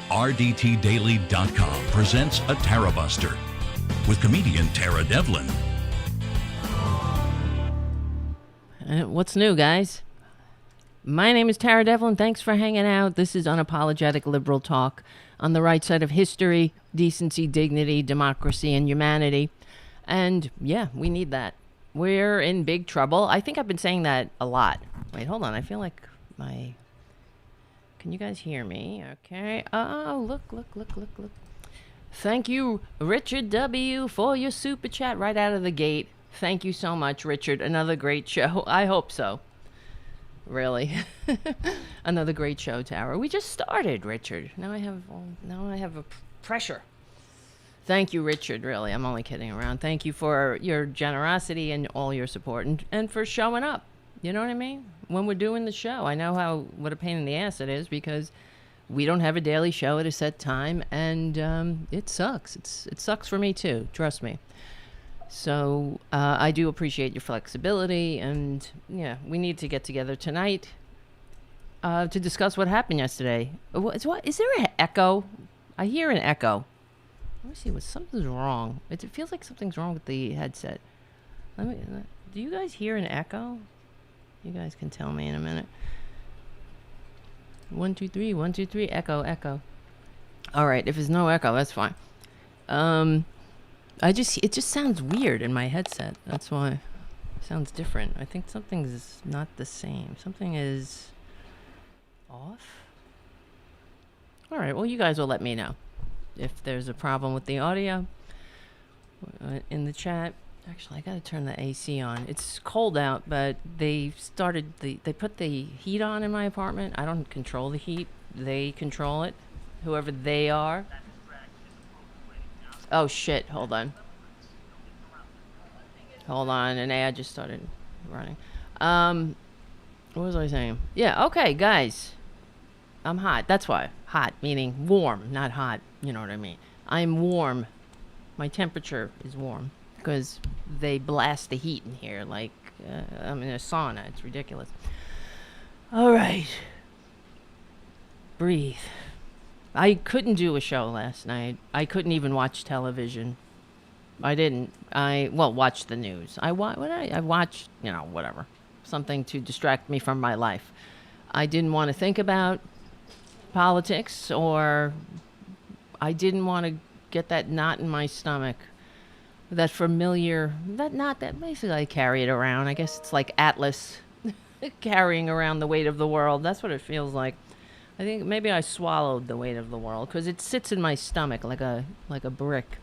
RDTDaily.com presents a Tarabuster with comedian Tara Devlin. What's new, guys? My name is Tara Devlin. Thanks for hanging out. This is unapologetic liberal talk on the right side of history, decency, dignity, democracy, and humanity. And yeah, we need that. We're in big trouble. I think I've been saying that a lot. Wait, hold on. I feel like my... Can you guys hear me? Okay. Oh, look. Thank you, Richard W., for your super chat right out of the gate. Thank you so much, Richard. Another great show. I hope so. Really. Another great show, Tara. We just started, Richard. Now I have a pressure. Thank you, Richard. Really, I'm only kidding around. Thank you for your generosity and all your support and for showing up. You know what I mean? When we're doing the show, I know what a pain in the ass it is because we don't have a daily show at a set time, and it sucks. It sucks for me too. Trust me. So I do appreciate your flexibility, and yeah, we need to get together tonight to discuss what happened yesterday. Is there an echo? I hear an echo. Let me see. Something's wrong. It feels like something's wrong with the headset. Do you guys hear an echo? You guys can tell me in a minute. 1, 2, 3. 1, 2, 3. Echo. All right. If there's no echo, that's fine. It just sounds weird in my headset. That's why it sounds different. I think something's not the same. Something is off. All right. Well, you guys will let me know if there's a problem with the audio in the chat. Actually, I gotta turn the AC on. It's cold out, but they put the heat on in my apartment. I don't control the heat. They control it. Whoever they are. Oh shit, hold on, an ad just started running. What was I saying? Yeah, okay, guys. I'm hot, that's why. Hot, meaning warm, not hot, you know what I mean. I'm warm. My temperature is warm, because they blast the heat in here like I'm in a sauna. It's ridiculous. All right. Breathe. I couldn't do a show last night. I couldn't even watch television. I didn't. Watch the news. I watched, whatever. Something to distract me from my life. I didn't want to think about politics, or I didn't want to get that knot in my stomach. That familiar, that knot that basically I carry it around. I guess it's like Atlas carrying around the weight of the world. That's what it feels like. I think maybe I swallowed the weight of the world because it sits in my stomach like a brick.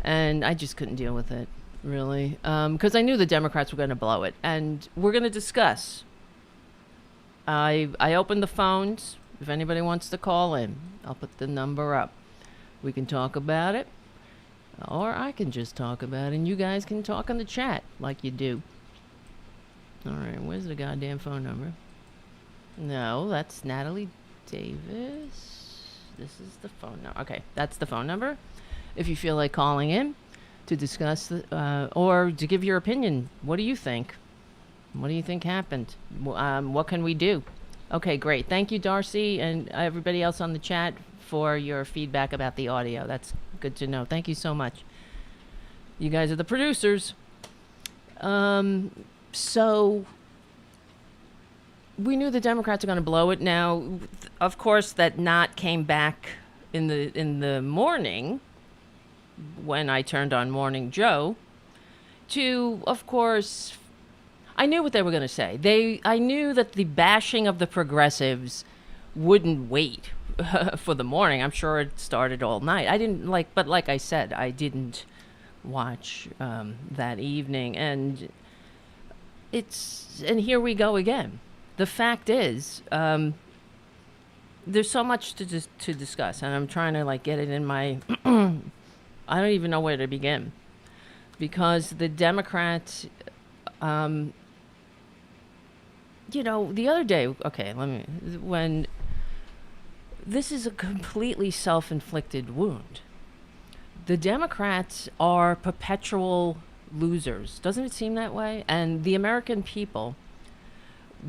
And I just couldn't deal with it, really. Because I knew the Democrats were going to blow it. And we're going to discuss. I opened the phones. If anybody wants to call in, I'll put the number up. We can talk about it. Or I can just talk about it, and you guys can talk on the chat like you do. All right, where's the goddamn phone number? No, that's Natalie Davis. This is the phone number. Okay, that's the phone number. If you feel like calling in to discuss, or to give your opinion, what do you think? What do you think happened? What can we do? Okay, great. Thank you, Darcy, and everybody else on the chat for your feedback about the audio. That's good to know. Thank you so much. You guys are the producers. So we knew the Democrats are going to blow it. Now, of course, that knot came back in the morning when I turned on Morning Joe to, of course, I knew what they were going to say. I knew that the bashing of the progressives wouldn't wait for the morning. I'm sure it started all night. But like I said, I didn't watch that evening, and here we go again. The fact is, there's so much to discuss, and I'm trying to get it in my. I don't even know where to begin, because the Democrats, the other day. Okay, when. This is a completely self-inflicted wound. The Democrats are perpetual losers. Doesn't it seem that way? And the American people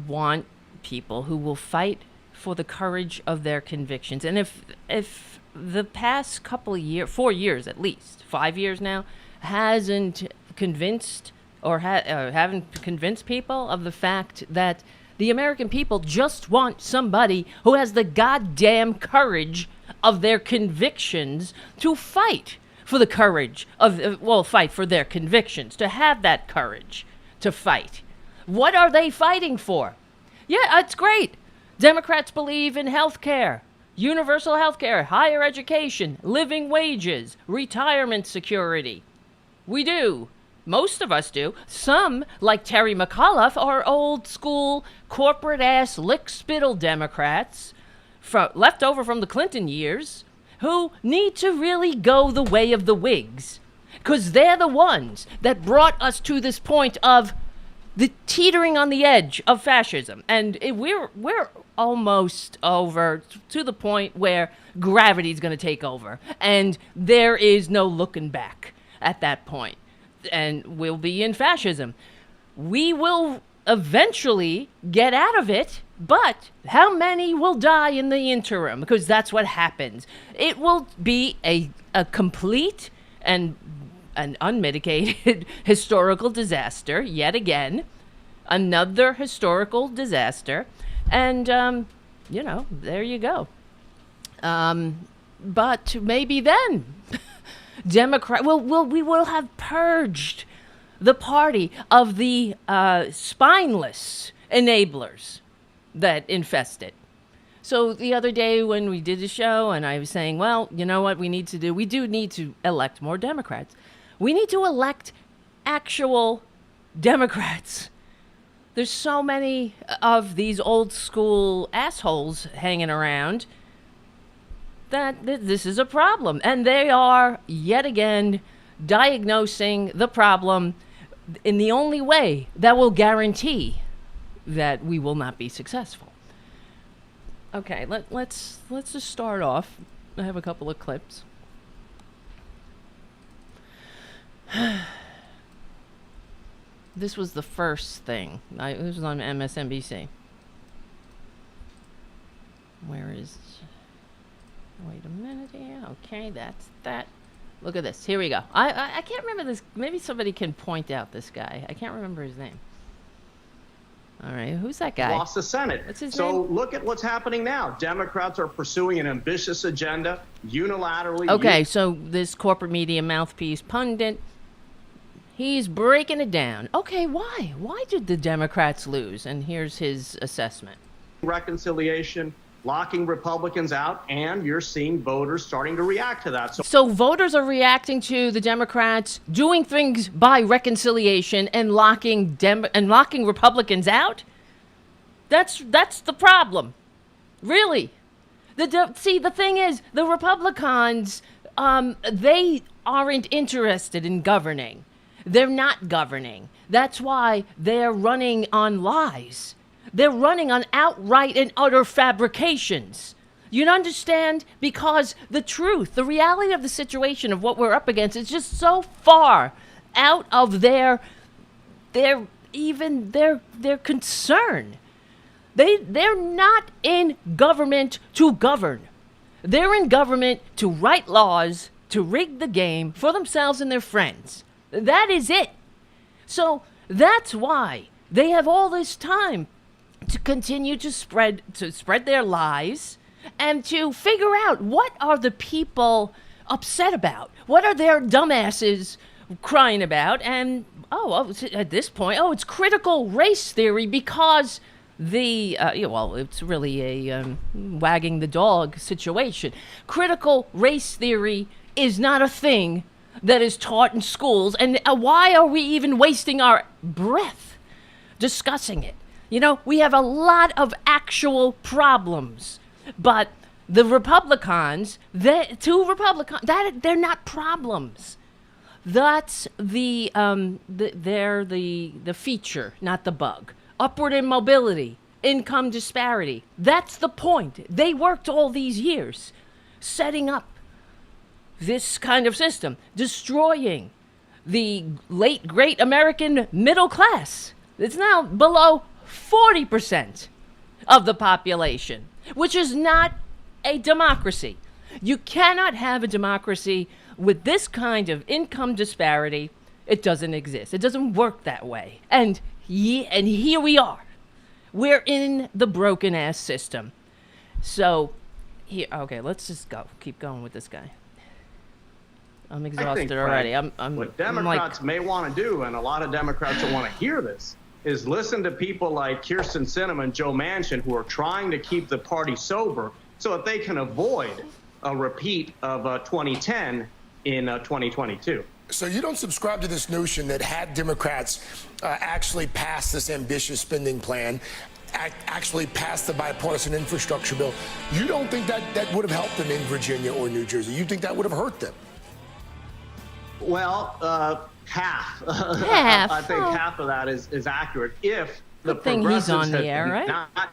want people who will fight for the courage of their convictions. And if the past couple of years, 4 years at least, 5 years now, hasn't convinced or haven't convinced people of the fact that the American people just want somebody who has the goddamn courage of their convictions to fight for the courage of, fight for their convictions, to have that courage to fight. What are they fighting for? Yeah, it's great. Democrats believe in health care, universal health care, higher education, living wages, retirement security. We do. Most of us do. Some, like Terry McAuliffe, are old school, corporate-ass, lick-spittle Democrats left over from the Clinton years who need to really go the way of the Whigs. Because they're the ones that brought us to this point of the teetering on the edge of fascism. And we're almost over to the point where gravity's going to take over. And there is no looking back at that point. And we'll be in fascism. We will eventually get out of it, but how many will die in the interim? Because that's what happens. It will be a complete and an unmitigated historical disaster, yet again. Another historical disaster. And, there you go. But maybe then we will have purged the party of the spineless enablers that infest it. So the other day when we did the show and I was saying, well, you know what we need to do? We do need to elect more Democrats. We need to elect actual Democrats. There's so many of these old school assholes hanging around that this is a problem. And they are, yet again, diagnosing the problem in the only way that will guarantee that we will not be successful. Okay, let's just start off. I have a couple of clips. This was the first thing. This was on MSNBC. Where is... Wait a minute here. Okay, that's that. Look at this. Here we go. I can't remember this. Maybe somebody can point out this guy. I can't remember his name. All right, who's that guy? Lost the Senate. What's his name? So name? Look at what's happening now. Democrats are pursuing an ambitious agenda unilaterally. Okay, so this corporate media mouthpiece pundit, he's breaking it down. Okay, why? Why did the Democrats lose? And here's his assessment. Reconciliation, locking Republicans out, and you're seeing voters starting to react to that. So voters are reacting to the Democrats doing things by reconciliation and locking Republicans out? That's the problem. Really. See, the thing is, the Republicans, they aren't interested in governing. They're not governing. That's why they're running on lies. They're running on outright and utter fabrications. You understand? Because the truth, the reality of the situation of what we're up against is just so far out of their concern. They're not in government to govern. They're in government to write laws, to rig the game for themselves and their friends. That is it. So that's why they have all this time to continue to spread their lies and to figure out what are the people upset about. What are their dumbasses crying about? And, at this point, it's critical race theory because it's really a wagging the dog situation. Critical race theory is not a thing that is taught in schools. And why are we even wasting our breath discussing it? We have a lot of actual problems, but the Republicans, they're not problems. That's they're the feature, not the bug. Upward immobility, income disparity. That's the point. They worked all these years setting up this kind of system, destroying the late great American middle class. It's now below 40% of the population. which is not a democracy. You cannot have a democracy with this kind of income disparity. It doesn't exist. It doesn't work that way. And here we are. We're in the broken ass system. So, here, okay, let's just go. Keep going with this guy. I'm exhausted already. I'm what Democrats may want to do, and a lot of Democrats will want to hear this, is listen to people like Kyrsten Sinema and Joe Manchin, who are trying to keep the party sober so that they can avoid a repeat of 2010 in 2022. So you don't subscribe to this notion that had Democrats actually passed this ambitious spending plan, actually passed the bipartisan infrastructure bill, you don't think that would have helped them in Virginia or New Jersey? You think that would have hurt them? Well, half. Half. I think half of that is accurate. If the Good thing he's on progressives the had air, right? not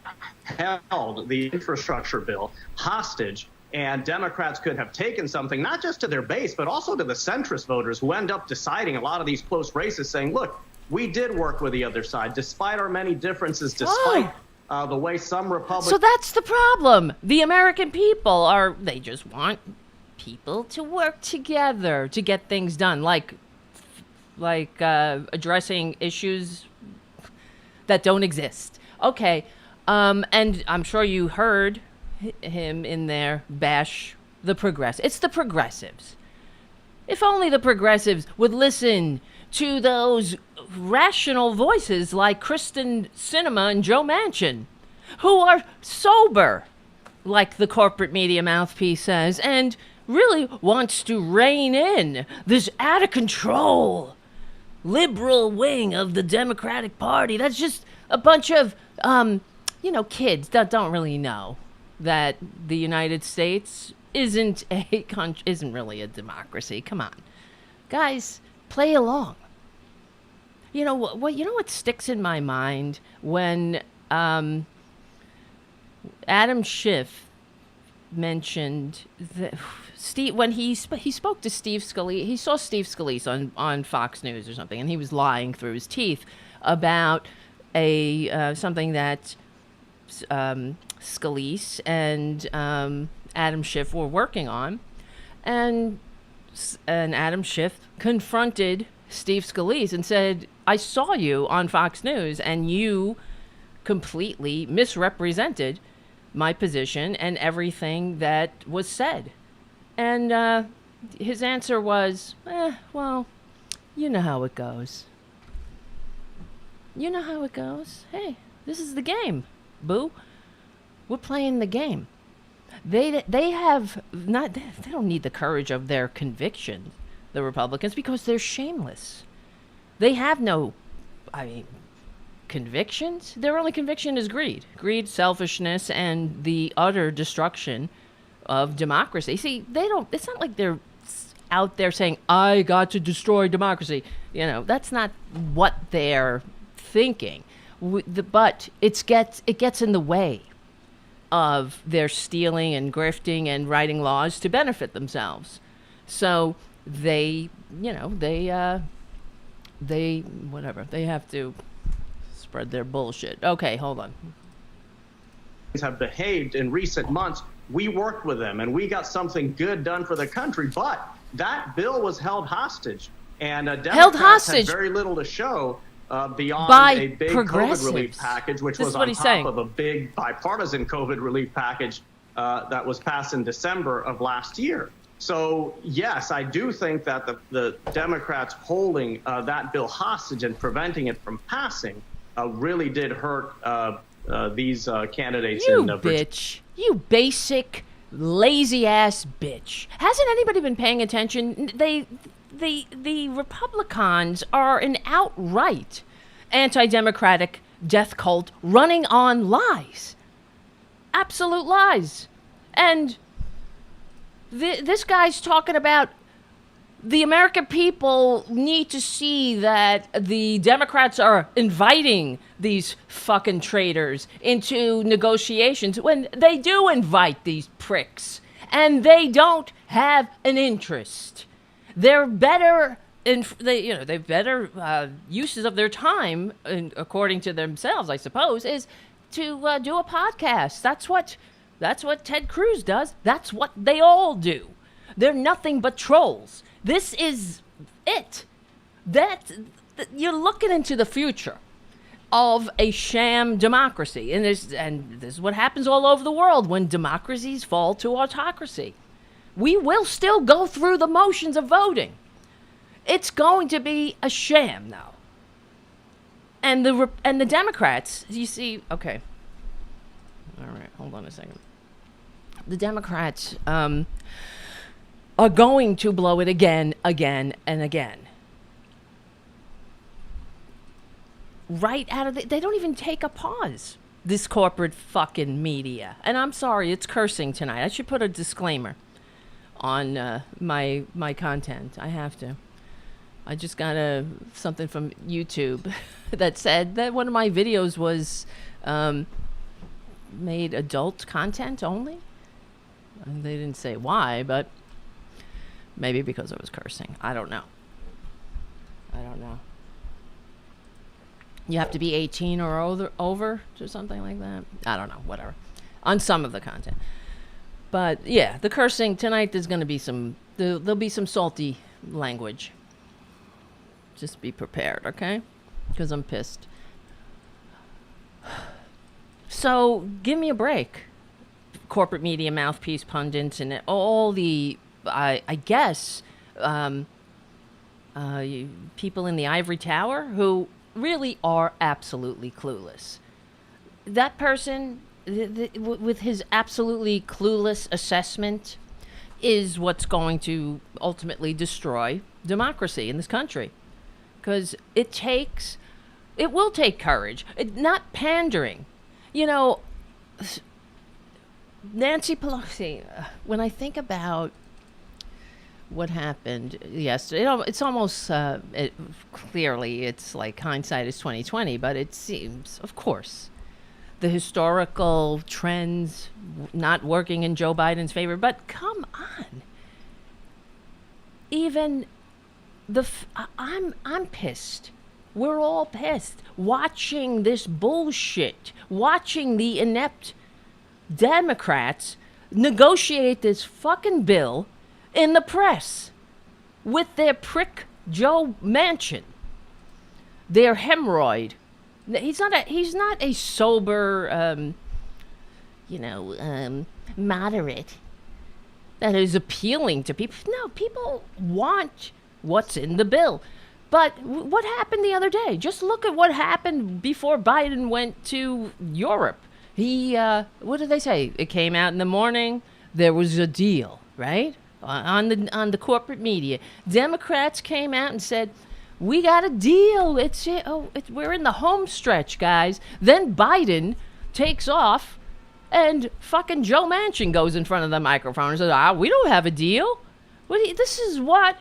held the infrastructure bill hostage, and Democrats could have taken something not just to their base, but also to the centrist voters who end up deciding a lot of these close races, saying, look, we did work with the other side, despite our many differences, despite the way some Republicans... So that's the problem. The American people they just want people to work together to get things done, like addressing issues that don't exist. Okay, and I'm sure you heard him in there bash the progressives. It's the progressives. If only the progressives would listen to those rational voices like Kyrsten Sinema and Joe Manchin, who are sober, like the corporate media mouthpiece says, and really wants to rein in this out-of-control liberal wing of the Democratic Party. That's just a bunch of, kids that don't really know that the United States isn't really a democracy. Come on. Guys, play along. You know what sticks in my mind when Adam Schiff mentioned that when he spoke to Steve Scalise. He saw Steve Scalise on Fox News or something, and he was lying through his teeth about something that Scalise and Adam Schiff were working on, and Adam Schiff confronted Steve Scalise and said, I saw you on Fox News and you completely misrepresented my position and everything that was said. And his answer was, well, you know how it goes. You know how it goes. Hey, this is the game, boo. We're playing the game. They don't need the courage of their conviction, the Republicans, because they're shameless. They have no, convictions. Their only conviction is greed, selfishness, and the utter destruction of democracy. See, it's not like they're out there saying, I got to destroy democracy. That's not what they're thinking. But it gets in the way of their stealing and grifting and writing laws to benefit themselves. So they have to spread their bullshit. Okay, hold on. Have behaved in recent months. We worked with them and we got something good done for the country, but that bill was held hostage, and Democrats had very little to show beyond a big COVID relief package, which was on top of a big bipartisan COVID relief package that was passed in December of last year. So, yes, I do think that the Democrats holding that bill hostage and preventing it from passing really did hurt these candidates in Virginia. Bitch. You basic, lazy-ass bitch. Hasn't anybody been paying attention? The Republicans are an outright anti-democratic death cult running on lies. Absolute lies. And this guy's talking about the American people need to see that the Democrats are inviting these fucking traitors into negotiations when they do invite these pricks and they don't have an interest. They're better they've better uses of their time, according to themselves, I suppose, is to do a podcast. That's what That's what Ted Cruz does. That's what they all do. They're nothing but trolls. This is it. You're looking into the future of a sham democracy. And this is what happens all over the world when democracies fall to autocracy. We will still go through the motions of voting. It's going to be a sham now. And the Democrats, you see, okay. All right, hold on a second. The Democrats are going to blow it again, and again. Right out of they don't even take a pause. This corporate fucking media. And I'm sorry, it's cursing tonight. I should put a disclaimer on my content. I have to. I just got something from YouTube that said that one of my videos was made adult content only. And they didn't say why, but maybe because I was cursing. I don't know. You have to be 18 or over or something like that. I don't know, whatever. On some of the content. But yeah, the cursing tonight, there's going to be there'll be some salty language. Just be prepared, okay? Because I'm pissed. So give me a break. Corporate media, mouthpiece, pundits, and all the, I guess, people in the ivory tower who really are absolutely clueless. That person, with his absolutely clueless assessment, is what's going to ultimately destroy democracy in this country. Because it will take courage. Not pandering. You know, Nancy Pelosi, when I think about what happened yesterday, it's almost clearly it's like hindsight is 2020, but it seems, of course, the historical trends not working in Joe Biden's favor. But come on, even I'm pissed. We're all pissed watching this bullshit, watching the inept Democrats negotiate this fucking bill in the press with their prick Joe Manchin, their hemorrhoid. He's not a sober, moderate that is appealing to people. No, people want what's in the bill. But what happened the other day? Just look at what happened before Biden went to Europe. What did they say? It came out in the morning. There was a deal, right? On the corporate media. Democrats came out and said, we got a deal. We're in the home stretch, guys. Then Biden takes off and fucking Joe Manchin goes in front of the microphone and says, we don't have a deal. This is what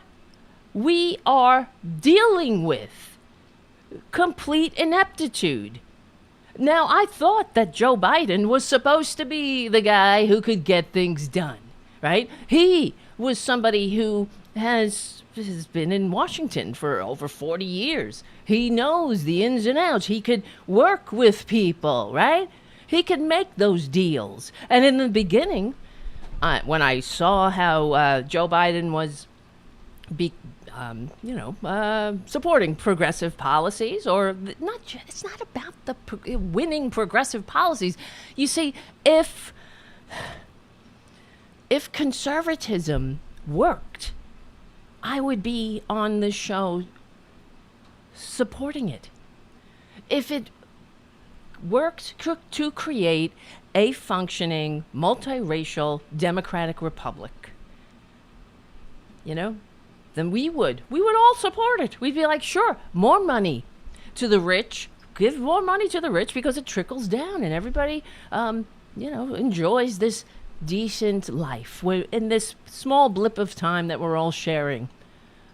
we are dealing with. Complete ineptitude. Now, I thought that Joe Biden was supposed to be the guy who could get things done, right? He was somebody who has been in Washington for over 40 years. He knows the ins and outs. He could work with people, right? He could make those deals. And in the beginning, when I saw how Joe Biden was supporting progressive policies, or it's not about the winning progressive policies. You see, if conservatism worked, I would be on the show supporting it. If it worked to create a functioning, multiracial, democratic republic, then we would all support it. We'd be like, sure, more money to the rich, give more money to the rich because it trickles down and everybody, enjoys this decent life. We're in this small blip of time that we're all sharing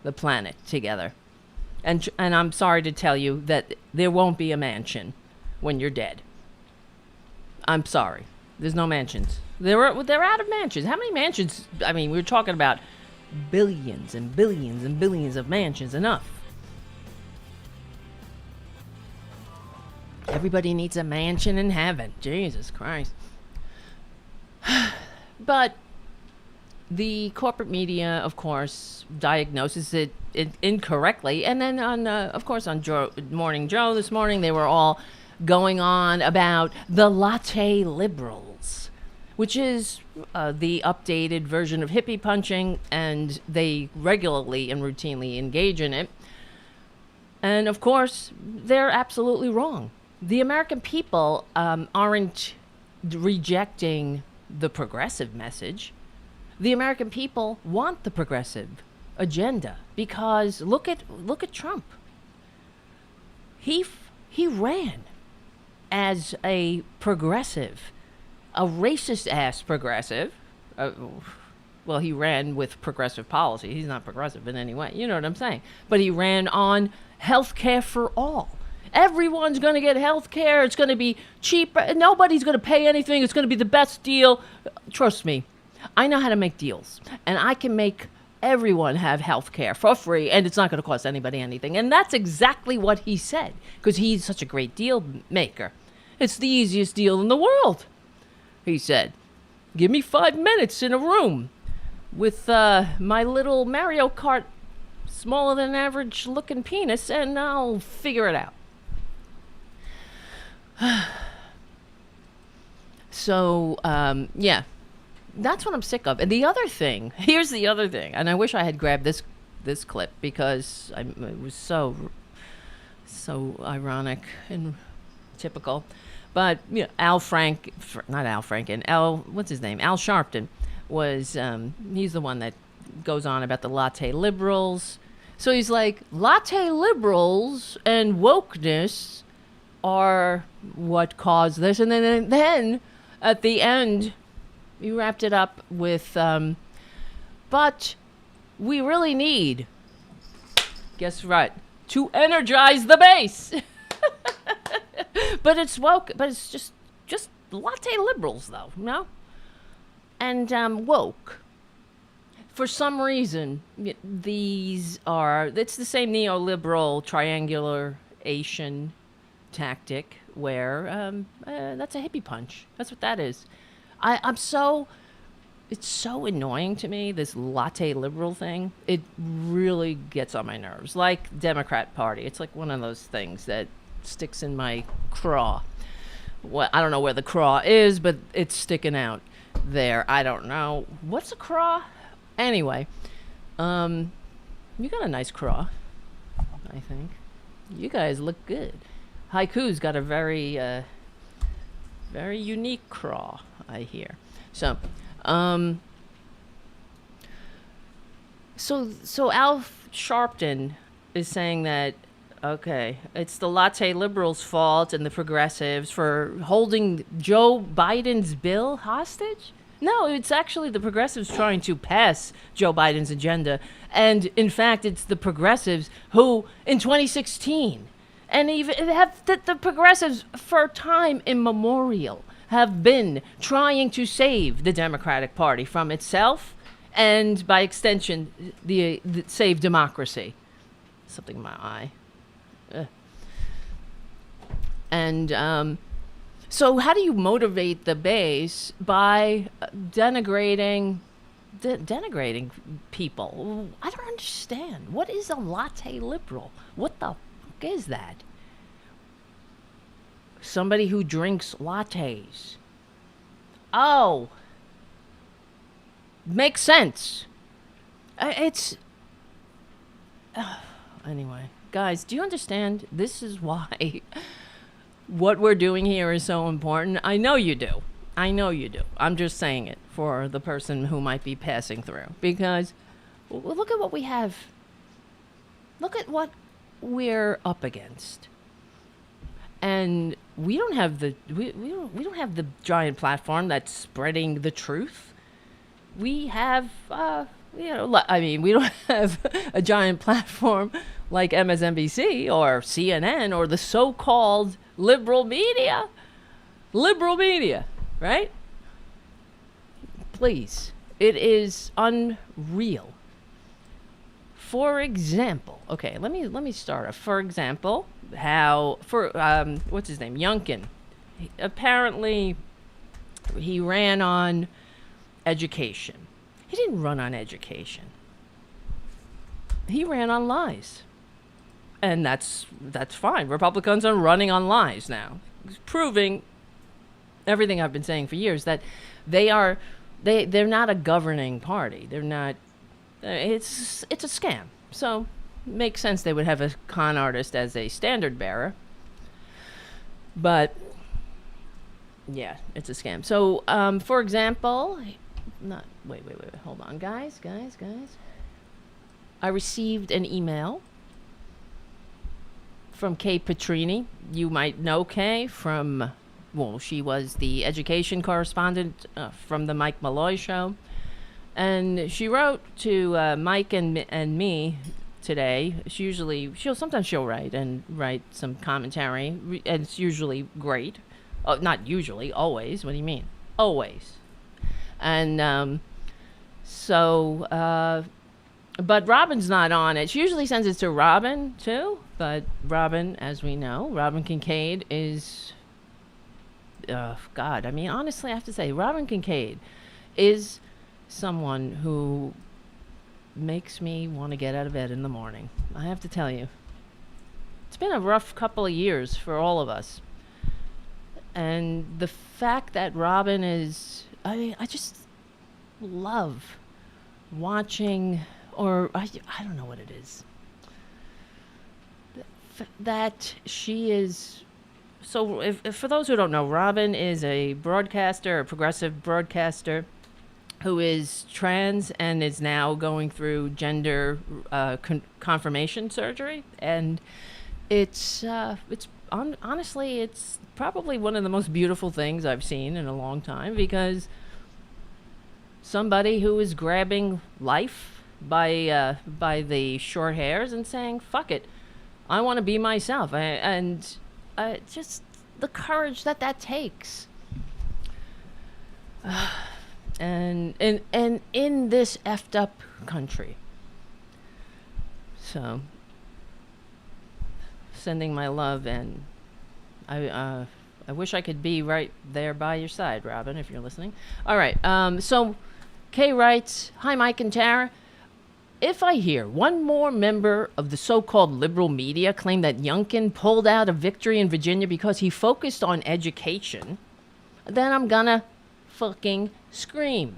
the planet together. And I'm sorry to tell you that there won't be a mansion when you're dead. I'm sorry. There's no mansions. They're out of mansions. How many mansions? I mean, we're talking about billions and billions and billions of mansions. Enough. Everybody needs a mansion in heaven. Jesus Christ. But the corporate media, of course, diagnoses it incorrectly. And then, of course, on Morning Joe this morning, they were all going on about the latte liberals, which is the updated version of hippie punching, and they regularly and routinely engage in it. And, of course, they're absolutely wrong. The American people aren't rejecting the progressive message. The American people want the progressive agenda because look at Trump. He ran as a progressive, a racist ass progressive. Well, he ran with progressive policy. He's not progressive in any way. You know what I'm saying? But he ran on health care for all. Everyone's going to get health care. It's going to be cheaper. Nobody's going to pay anything. It's going to be the best deal. Trust me, I know how to make deals. And I can make everyone have health care for free, and it's not going to cost anybody anything. And that's exactly what he said, because he's such a great deal maker. It's the easiest deal in the world, he said. Give me 5 minutes in a room with my little Mario Kart smaller than average looking penis, and I'll figure it out. So, yeah, that's what I'm sick of. And the other thing, here's the other thing, and I wish I had grabbed this clip because it was so ironic and typical. But, you know, Al Sharpton was, he's the one that goes on about the latte liberals. So he's like, latte liberals and wokeness are what caused this. And then at the end, he wrapped it up with, but we really need, guess what, to energize the base. But it's woke, but it's just latte liberals, though, you know? And woke. For some reason, it's the same neoliberal triangulation tactic where that's a hippie punch. That's what that is. It's so annoying to me, this latte liberal thing. It really gets on my nerves. Like Democrat Party. It's like one of those things that sticks in my craw. Well, I don't know where the craw is, but it's sticking out there. I don't know. What's a craw? Anyway, you got a nice craw, I think. You guys look good. Haiku's got a very unique craw, I hear. So Al Sharpton is saying that, okay, it's the latte liberals' fault and the progressives for holding Joe Biden's bill hostage? No, it's actually the progressives trying to pass Joe Biden's agenda. And in fact, it's the progressives who, in 2016, and even the progressives for time immemorial have been trying to save the Democratic Party from itself and, by extension, the save democracy. Something in my eye. And so how do you motivate the base? By denigrating people. I don't understand. What is a latte liberal? What the fuck is that? Somebody who drinks lattes. Oh. Makes sense. Anyway, guys, do you understand? This is why what we're doing here is so important. I know you do. I'm just saying it for the person who might be passing through. Because look at what we have. Look at what we're up against. And we don't have the we don't have the giant platform that's spreading the truth. We have we don't have a giant platform like MSNBC or CNN or the so-called liberal media, right? Please, it is unreal. For example, okay, let me start off. For example, what's his name? Youngkin. Apparently, He ran on education. He didn't run on education. He ran on lies. And that's fine. Republicans are running on lies now, proving everything I've been saying for years, that they're not a governing party. They're not. It's a scam. So it makes sense they would have a con artist as a standard bearer. But yeah, it's a scam. So for example, wait, hold on, guys. I received an email from Kay Petrini. You might know Kay from, well, she was the education correspondent from the Mike Malloy show. And she wrote to Mike and me today. Sometimes she'll write some commentary, and it's usually great. Oh, not usually, always. What do you mean? Always. And but Robin's not on it. She usually sends it to Robin, too. But Robin, as we know, Robin Kincaid is... God, I mean, honestly, I have to say, Robin Kincaid is someone who makes me want to get out of bed in the morning. I have to tell you. It's been a rough couple of years for all of us. And the fact that Robin is... I just love watching... Or I don't know what it is. That she is... So if for those who don't know, Robin is a broadcaster, a progressive broadcaster, who is trans and is now going through gender confirmation surgery. And honestly, it's probably one of the most beautiful things I've seen in a long time, because somebody who is grabbing life by the short hairs and saying, fuck it, I want to be myself. And just the courage that takes. And in this effed up country. So, sending my love, and I wish I could be right there by your side, Robin, if you're listening. All right, so Kay writes, "Hi, Mike and Tara. If I hear one more member of the so-called liberal media claim that Youngkin pulled out a victory in Virginia because he focused on education, then I'm gonna fucking scream.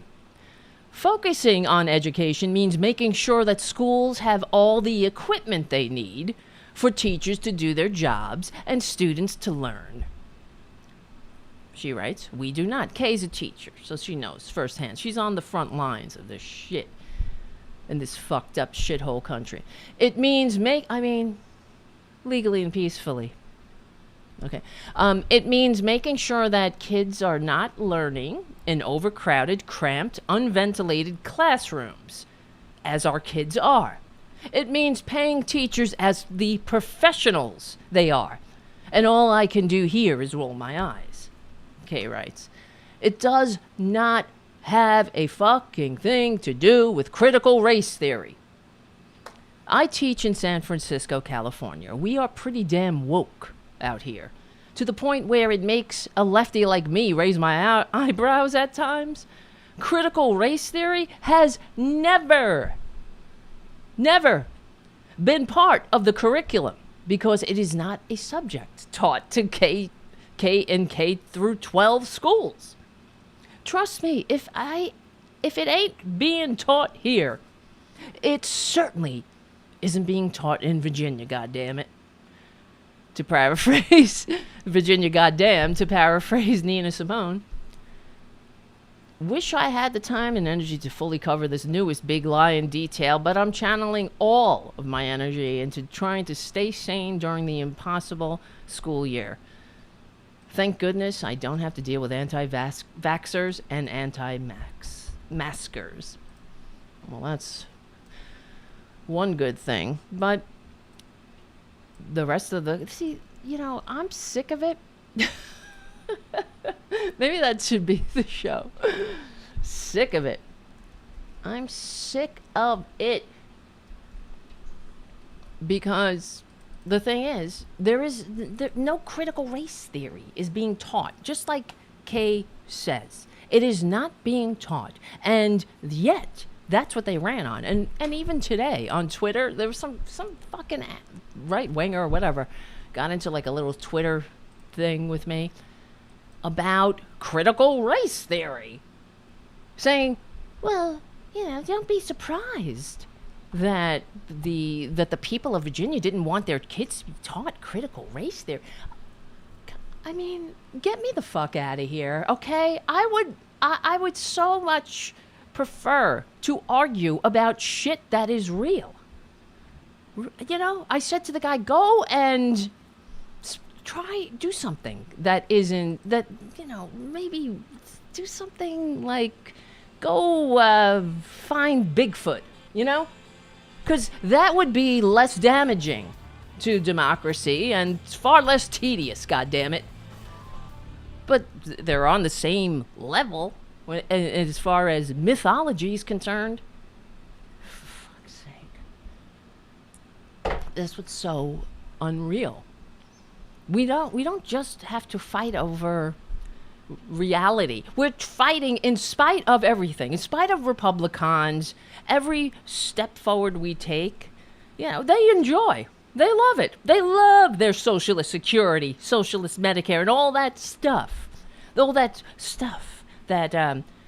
Focusing on education means making sure that schools have all the equipment they need for teachers to do their jobs and students to learn." She writes, "We do not." Kay's a teacher, so she knows firsthand. She's on the front lines of this shit in this fucked up shithole country. It means legally and peacefully. Okay. It means making sure that kids are not learning in overcrowded, cramped, unventilated classrooms, as our kids are. It means paying teachers as the professionals they are. And all I can do here is roll my eyes. Kay writes, "It does not have a fucking thing to do with critical race theory. I teach in San Francisco, California. We are pretty damn woke out here, to the point where it makes a lefty like me raise my eyebrows at times. Critical race theory has never been part of the curriculum because it is not a subject taught to K and K through 12 schools. Trust me, if it ain't being taught here, it certainly isn't being taught in Virginia, goddammit. To paraphrase Virginia Goddamn, to paraphrase Nina Simone. Wish I had the time and energy to fully cover this newest big lie in detail, but I'm channeling all of my energy into trying to stay sane during the impossible school year. Thank goodness I don't have to deal with anti-vaxxers and anti-maskers. Well, that's one good thing, but the rest of I'm sick of it. Maybe that should be the show. Sick of it. I'm sick of it. Because the thing is, no critical race theory is being taught. Just like Kay says. It is not being taught. And yet, that's what they ran on. And even today on Twitter, there was some fucking right-winger or whatever got into like a little Twitter thing with me about critical race theory. Saying, well, don't be surprised that the people of Virginia didn't want their kids to be taught critical race theory. I mean, get me the fuck out of here, okay? I would so much prefer to argue about shit that is real. I said to the guy, go and do something that isn't, maybe do something like go find Bigfoot, Because that would be less damaging to democracy and far less tedious, goddammit. But they're on the same level as far as mythology is concerned. For fuck's sake. That's what's so unreal. We don't just have to fight over reality. We're fighting in spite of everything, in spite of Republicans. Every step forward we take, they enjoy. They love it. They love their socialist security, socialist Medicare, and all that stuff. All that stuff that,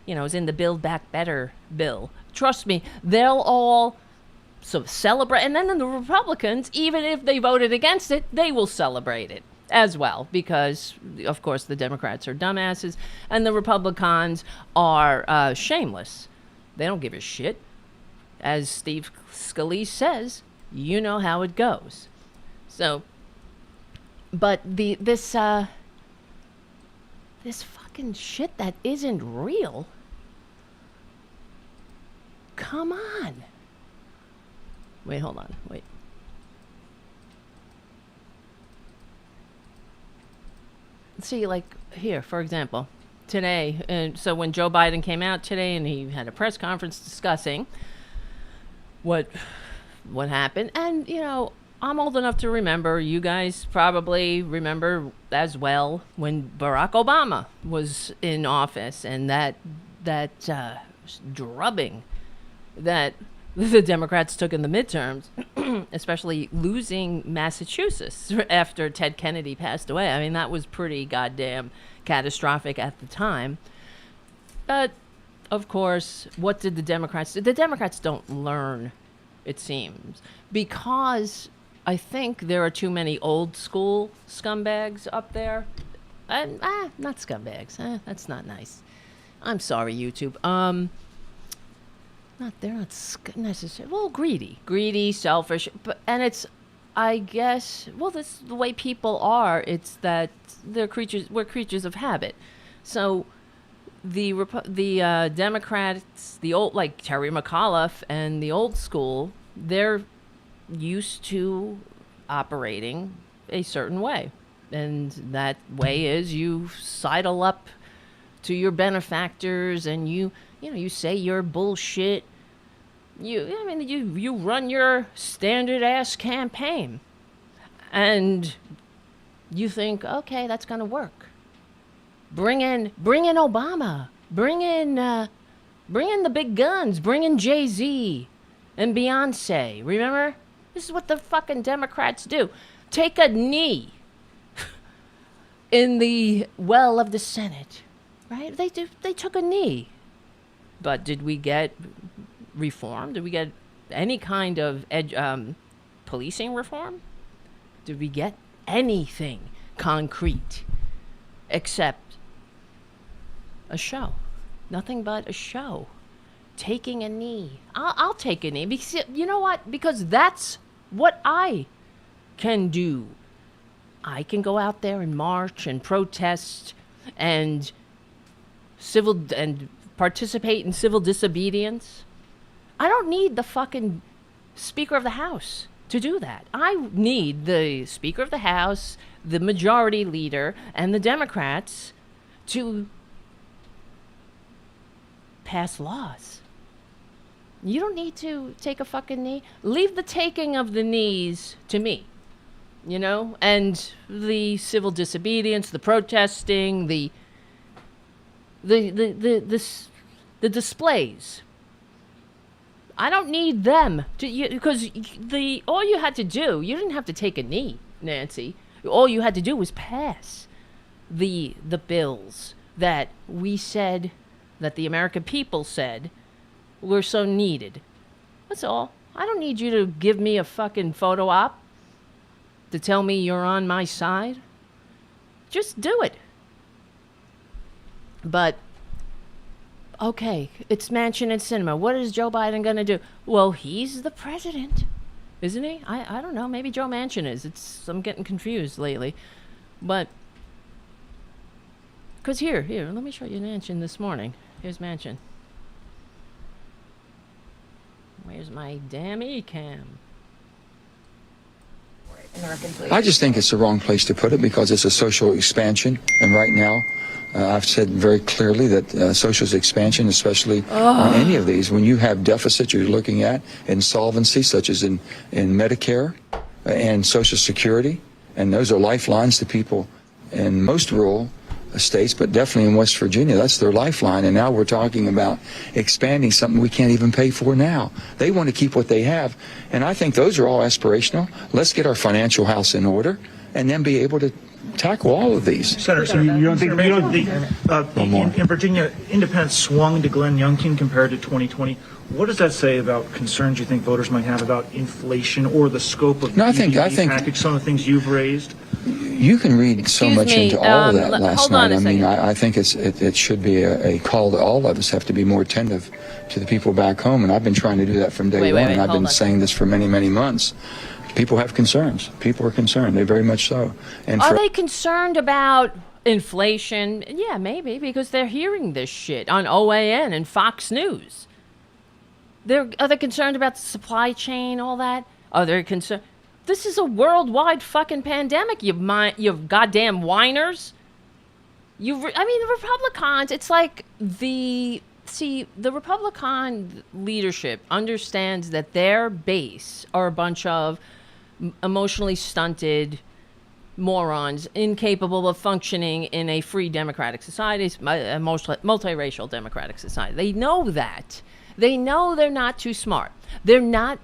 is in the Build Back Better bill. Trust me, they'll all celebrate. And then the Republicans, even if they voted against it, they will celebrate it as well. Because, of course, the Democrats are dumbasses, and the Republicans are shameless. They don't give a shit. As Steve Scalise says, you know how it goes. So, but this fucking shit that isn't real. Come on. Wait, hold on. Wait. See, like here, for example, today, and so when Joe Biden came out today and he had a press conference discussing what happened, and I'm old enough to remember, you guys probably remember as well, when Barack Obama was in office, and that drubbing that the Democrats took in the midterms, especially losing Massachusetts after Ted Kennedy passed away. I mean, that was pretty goddamn catastrophic at the time. But, of course, what did the Democrats do? The Democrats don't learn, it seems, because I think there are too many old school scumbags up there. Not scumbags. That's not nice. I'm sorry, YouTube. They're not necessarily, well, greedy, selfish, and it's, I guess, well, that's the way people are. It's that we're creatures of habit. So the Democrats, the old, like Terry McAuliffe and the old school, they're used to operating a certain way. And that way is you sidle up to your benefactors and you say your bullshit. You run your standard ass campaign, and you think, okay, that's gonna work. Bring in Obama. Bring in the big guns. Bring in Jay-Z and Beyonce. Remember, this is what the fucking Democrats do. Take a knee in the well of the Senate, right? They took a knee. But did we get reform? Did we get any kind of policing reform? Did we get anything concrete except a show? Nothing but a show. Taking a knee. I'll take a knee because, you know what? Because that's what I can do. I can go out there and march and protest and participate in civil disobedience. I don't need the fucking Speaker of the House to do that. I need the Speaker of the House, the Majority Leader, and the Democrats to pass laws. You don't need to take a fucking knee. Leave the taking of the knees to me, and the civil disobedience, the protesting, the the displays. I don't need them because all you had to do, you didn't have to take a knee, Nancy. All you had to do was pass the bills that we said, that the American people said were so needed. That's all. I don't need you to give me a fucking photo op to tell me you're on my side. Just do it. But, okay, it's Mansion and Cinema. What is Joe Biden going to do? Well, he's the president, isn't he? I don't know. Maybe Joe Manchin is. I'm getting confused lately. But, because here, let me show you Manchin this morning. Here's Manchin. Where's my damn e-cam? I just think it's the wrong place to put it because it's a social expansion. And right now, I've said very clearly that social expansion, especially on any of these, when you have deficits you're looking at, insolvency, such as in Medicare and Social Security, and those are lifelines to people in most rural states, but definitely in West Virginia, that's their lifeline. And now we're talking about expanding something we can't even pay for now. They want to keep what they have. And I think those are all aspirational. Let's get our financial house in order and then be able to tackle all of these. Senator, so you don't think in Virginia, independents swung to Glenn Youngkin compared to 2020. What does that say about concerns you think voters might have about inflation or the scope of the package, some of the things you've raised? You can read so much into all of that last night. I mean, I think it should be a call that all of us have to be more attentive to the people back home. And I've been trying to do that from day one. And I've been saying this for many, many months. People have concerns. People are concerned. They very much so. And are they concerned about inflation? Yeah, maybe, because they're hearing this shit on OAN and Fox News. Are they concerned about the supply chain, all that? Are they concerned? This is a worldwide fucking pandemic, you goddamn whiners. The Republicans, it's like the Republican leadership understands that their base are a bunch of emotionally stunted morons, incapable of functioning in a free democratic society, a multiracial democratic society. They know that. They know they're not too smart. They're not.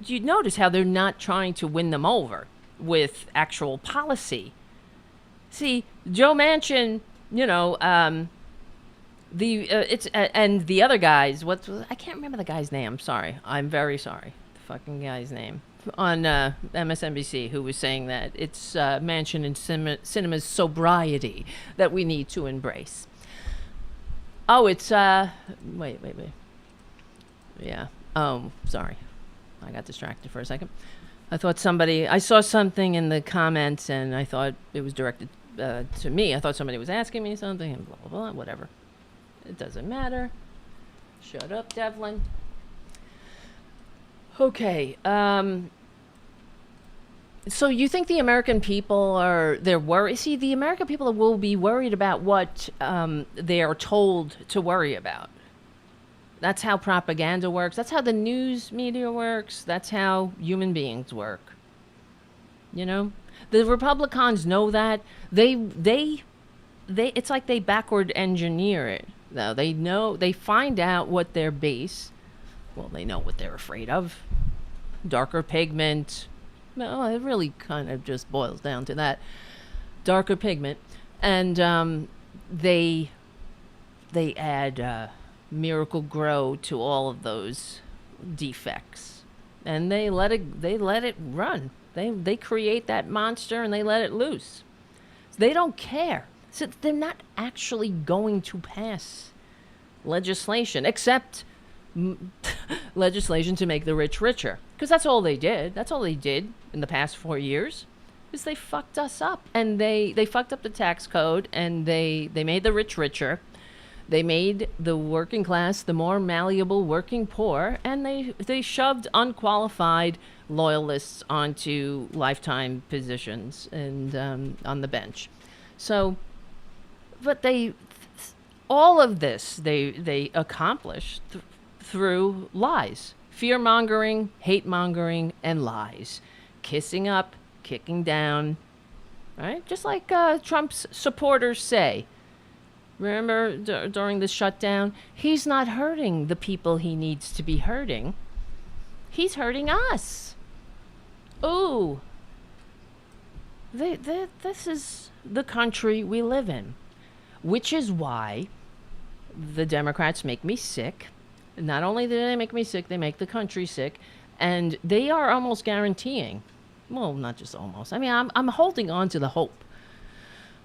You notice how they're not trying to win them over with actual policy. See, Joe Manchin, and the other guys. I can't remember the guy's name. I'm sorry. I'm very sorry. The fucking guy's name on MSNBC, who was saying that it's Manchin and Cinema's sobriety that we need to embrace. Oh, it's wait. Yeah. Oh, sorry. I got distracted for a second. I saw something in the comments and I thought it was directed to me. I thought somebody was asking me something and blah, blah, blah, whatever. It doesn't matter. Shut up, Devlin. Okay. So you think the American people they're worried? See, the American people will be worried about what they are told to worry about. That's how propaganda works. That's how the news media works. That's how human beings work. The Republicans know that. They it's like they backward engineer it. Though they find out what their base. Well, they know what they're afraid of. Darker pigment. No, it really kind of just boils down to that. Darker pigment, and they add. Miracle Grow to all of those defects, and they let it run. They create that monster and they let it loose. They don't care. So they're not actually going to pass legislation, except legislation to make the rich richer, because that's all they did. That's all they did in the past 4 years. Is they fucked us up, and they fucked up the tax code, and they made the rich richer. They made the working class the more malleable working poor, and they shoved unqualified loyalists onto lifetime positions and on the bench. So, but all of this they accomplished through lies, fear-mongering, hate-mongering, and lies, kissing up, kicking down, right? Just like Trump's supporters say. Remember during the shutdown? He's not hurting the people he needs to be hurting. He's hurting us. Ooh. This is the country we live in, which is why the Democrats make me sick. Not only do they make me sick, they make the country sick, and they are almost guaranteeing, well, not just almost, I mean, I'm holding on to the hope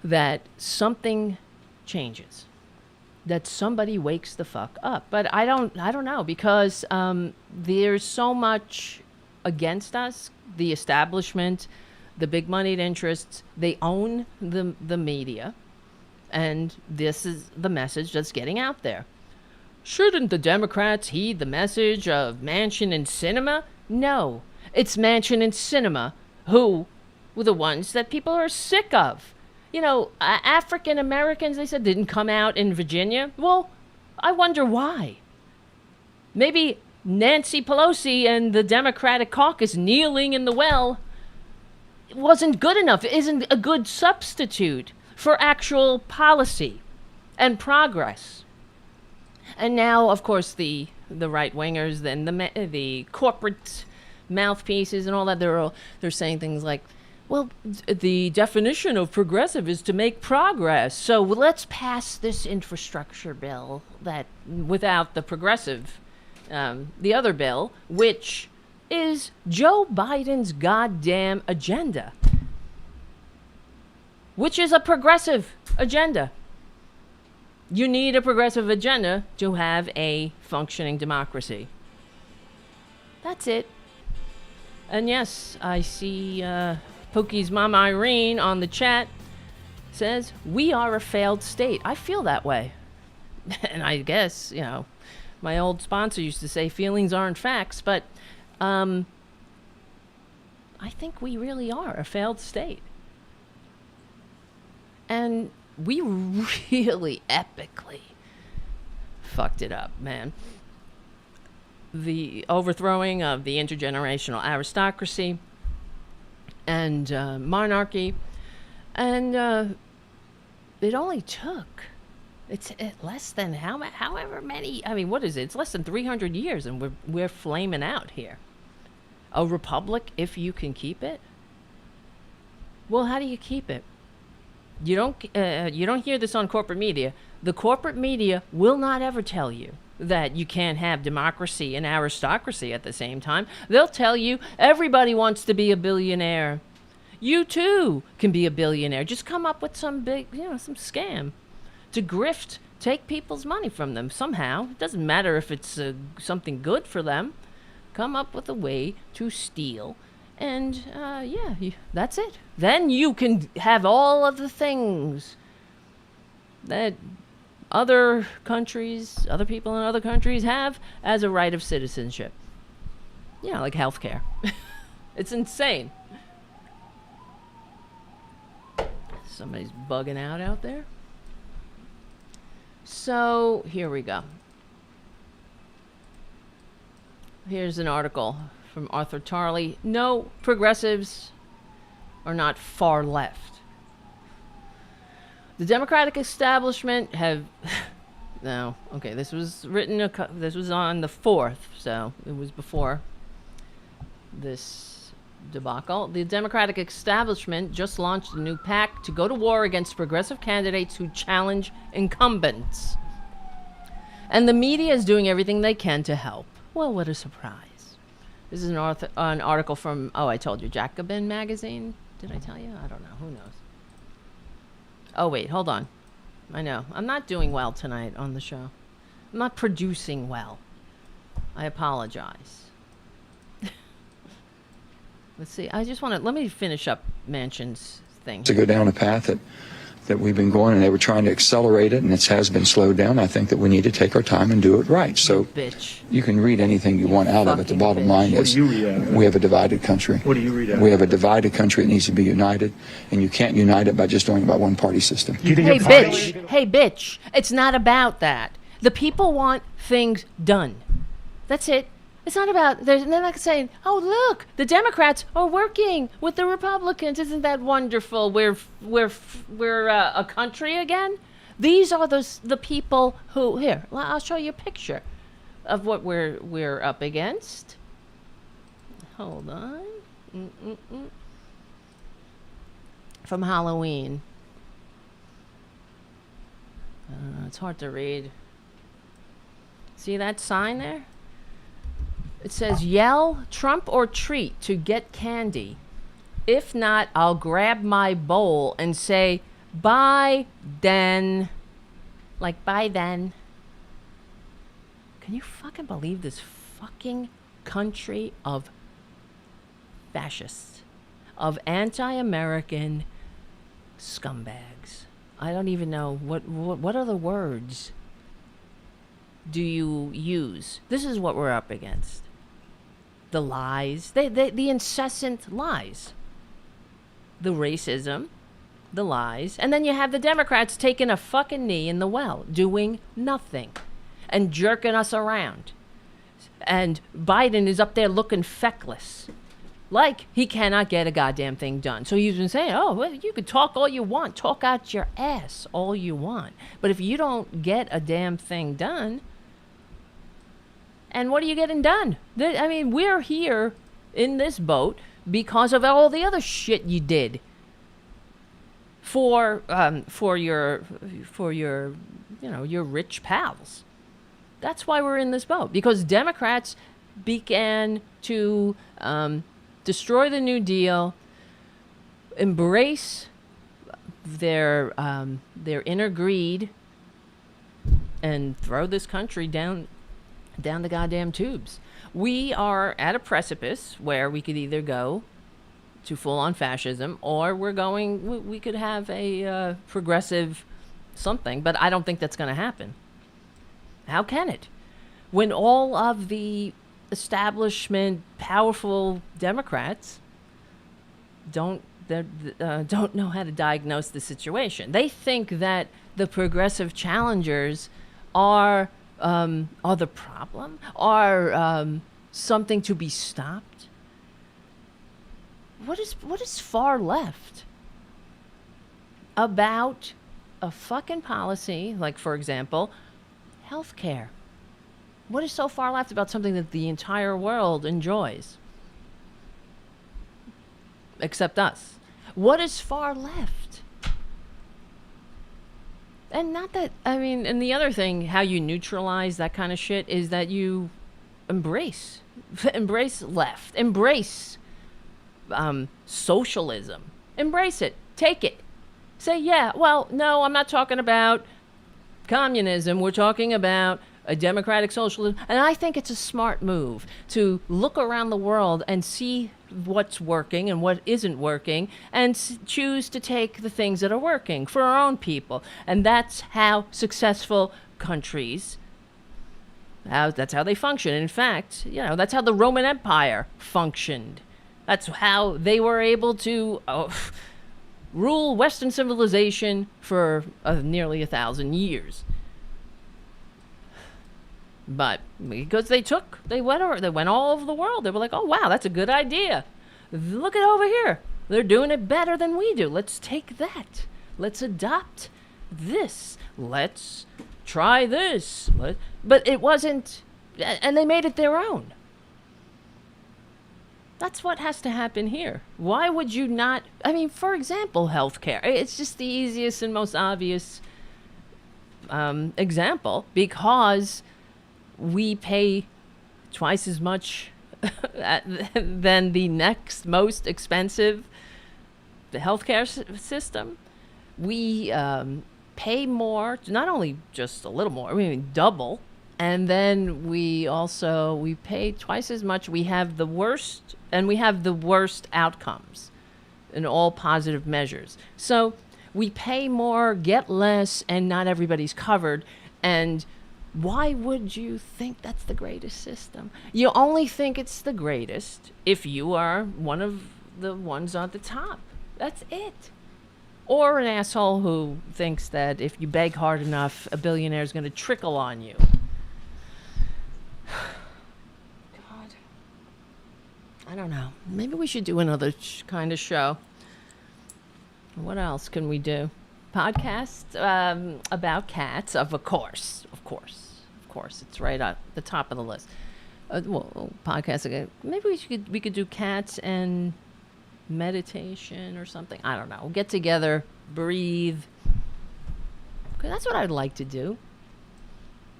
that something changes, that somebody wakes the fuck up. But I don't know, because there's so much against us. The establishment, the big moneyed interests, they own the media, and this is the message that's getting out there. Shouldn't the Democrats heed the message of Manchin and Sinema? No, it's Manchin and Sinema who were the ones that people are sick of. You know, African Americans, they said, didn't come out in Virginia. Well, I wonder why. Maybe Nancy Pelosi and the Democratic caucus kneeling in the well wasn't good enough. It isn't a good substitute for actual policy and progress. And now, of course, the right-wingers, then the corporate mouthpieces and all that, they're saying things like, well, the definition of progressive is to make progress. So let's pass this infrastructure bill that without the progressive, the other bill, which is Joe Biden's goddamn agenda, which is a progressive agenda. You need a progressive agenda to have a functioning democracy. That's it. And yes, I see Pookie's mom Irene on the chat says, we are a failed state. I feel that way. And I guess, you know, my old sponsor used to say feelings aren't facts, but I think we really are a failed state. And we really epically fucked it up, man. The overthrowing of the intergenerational aristocracy and monarchy, and it only took, it's less than however many, I mean, what is it? It's less than 300 years, and we're flaming out here. A republic, if you can keep it. Well, how do you keep it? You don't hear this on corporate media. The corporate media will not ever tell you that you can't have democracy and aristocracy at the same time. They'll tell you everybody wants to be a billionaire. You too can be a billionaire. Just come up with some big, some scam to grift, take people's money from them somehow. It doesn't matter if it's something good for them. Come up with a way to steal. And, that's it. Then you can have all of the things that other countries, other people in other countries have as a right of citizenship. Like healthcare. It's insane. Somebody's bugging out there. So, here we go. Here's an article from Arthur Tarley. No, progressives are not far left. The Democratic establishment have... No, okay, this was written... This was on the 4th, so it was before this debacle. The Democratic establishment just launched a new pact to go to war against progressive candidates who challenge incumbents. And the media is doing everything they can to help. Well, what a surprise. This is an article from, I told you, Jacobin magazine. Did I tell you? I don't know. Who knows? Oh, wait, hold on. I know. I'm not doing well tonight on the show. I'm not producing well. I apologize. Let's see. I just want to, let me finish up Manchin's thing. To go down a path that we've been going, and they were trying to accelerate it, and it has been slowed down. I think that we need to take our time and do it right. So you can read anything you want out of it. The bottom line is we have a divided country. What do you read out? We have a divided country that needs to be united, and you can't unite it by just doing it by one party system. Hey, bitch. It's not about that. The people want things done. That's it. It's not about, they're not saying, oh, look, the Democrats are working with the Republicans. Isn't that wonderful? We're a country again? These are the people who, here, I'll show you a picture of what we're up against. Hold on. From Halloween. It's hard to read. See that sign there? It says, yell, Trump or treat to get candy. If not, I'll grab my bowl and say, bye, then. Like, bye, then. Can you fucking believe this fucking country of fascists, of anti-American scumbags? I don't even know what other words do you use. This is what we're up against. The lies, the incessant lies, the racism, the lies, and then you have the Democrats taking a fucking knee in the well, doing nothing, and jerking us around. And Biden is up there looking feckless, like he cannot get a goddamn thing done. So he's been saying, oh, well, you could talk all you want, talk out your ass all you want, but if you don't get a damn thing done, and what are you getting done? I mean, we're here in this boat because of all the other shit you did for your your rich pals. That's why we're in this boat, because Democrats began to destroy the New Deal, embrace their inner greed, and throw this country down the goddamn tubes. We are at a precipice where we could either go to full-on fascism, or we could have a progressive something, but I don't think that's going to happen. How can it? When all of the establishment, powerful Democrats don't know how to diagnose the situation. They think that the progressive challengers are the problem, are something to be stopped. What is far left about a fucking policy, like, for example, healthcare? What is so far left about something that the entire world enjoys? Except us. What is far left? And not that, I mean, and the other thing, how you neutralize that kind of shit is that you embrace left, embrace socialism, embrace it, take it. Say, yeah, well, no, I'm not talking about communism, we're talking about a democratic socialism. And I think it's a smart move to look around the world and see what's working and what isn't working, and choose to take the things that are working for our own people. And that's how successful countries, that's how they function. In fact, that's how the Roman Empire functioned. That's how they were able to rule Western civilization for nearly 1,000 years. But because they went all over the world. They were like, oh, wow, that's a good idea. Look at over here. They're doing it better than we do. Let's take that. Let's adopt this. Let's try this. But it wasn't, and they made it their own. That's what has to happen here. Why would you not? I mean, for example, healthcare. It's just the easiest and most obvious example, because we pay twice as much than the next most expensive healthcare system. We pay more, not only just a little more, I mean double, and then we pay twice as much. We have the worst, and we have the worst outcomes in all positive measures. So we pay more, get less, and not everybody's covered. And why would you think that's the greatest system? You only think it's the greatest if you are one of the ones on the top. That's it. Or an asshole who thinks that if you beg hard enough, a billionaire is going to trickle on you. God. I don't know. Maybe we should do another kind of show. What else can we do? podcast about cats. Of course. It's right at the top of the list. Podcast again. Maybe we could do cats and meditation or something. I don't know. We'll get together, breathe. 'Cause that's what I'd like to do.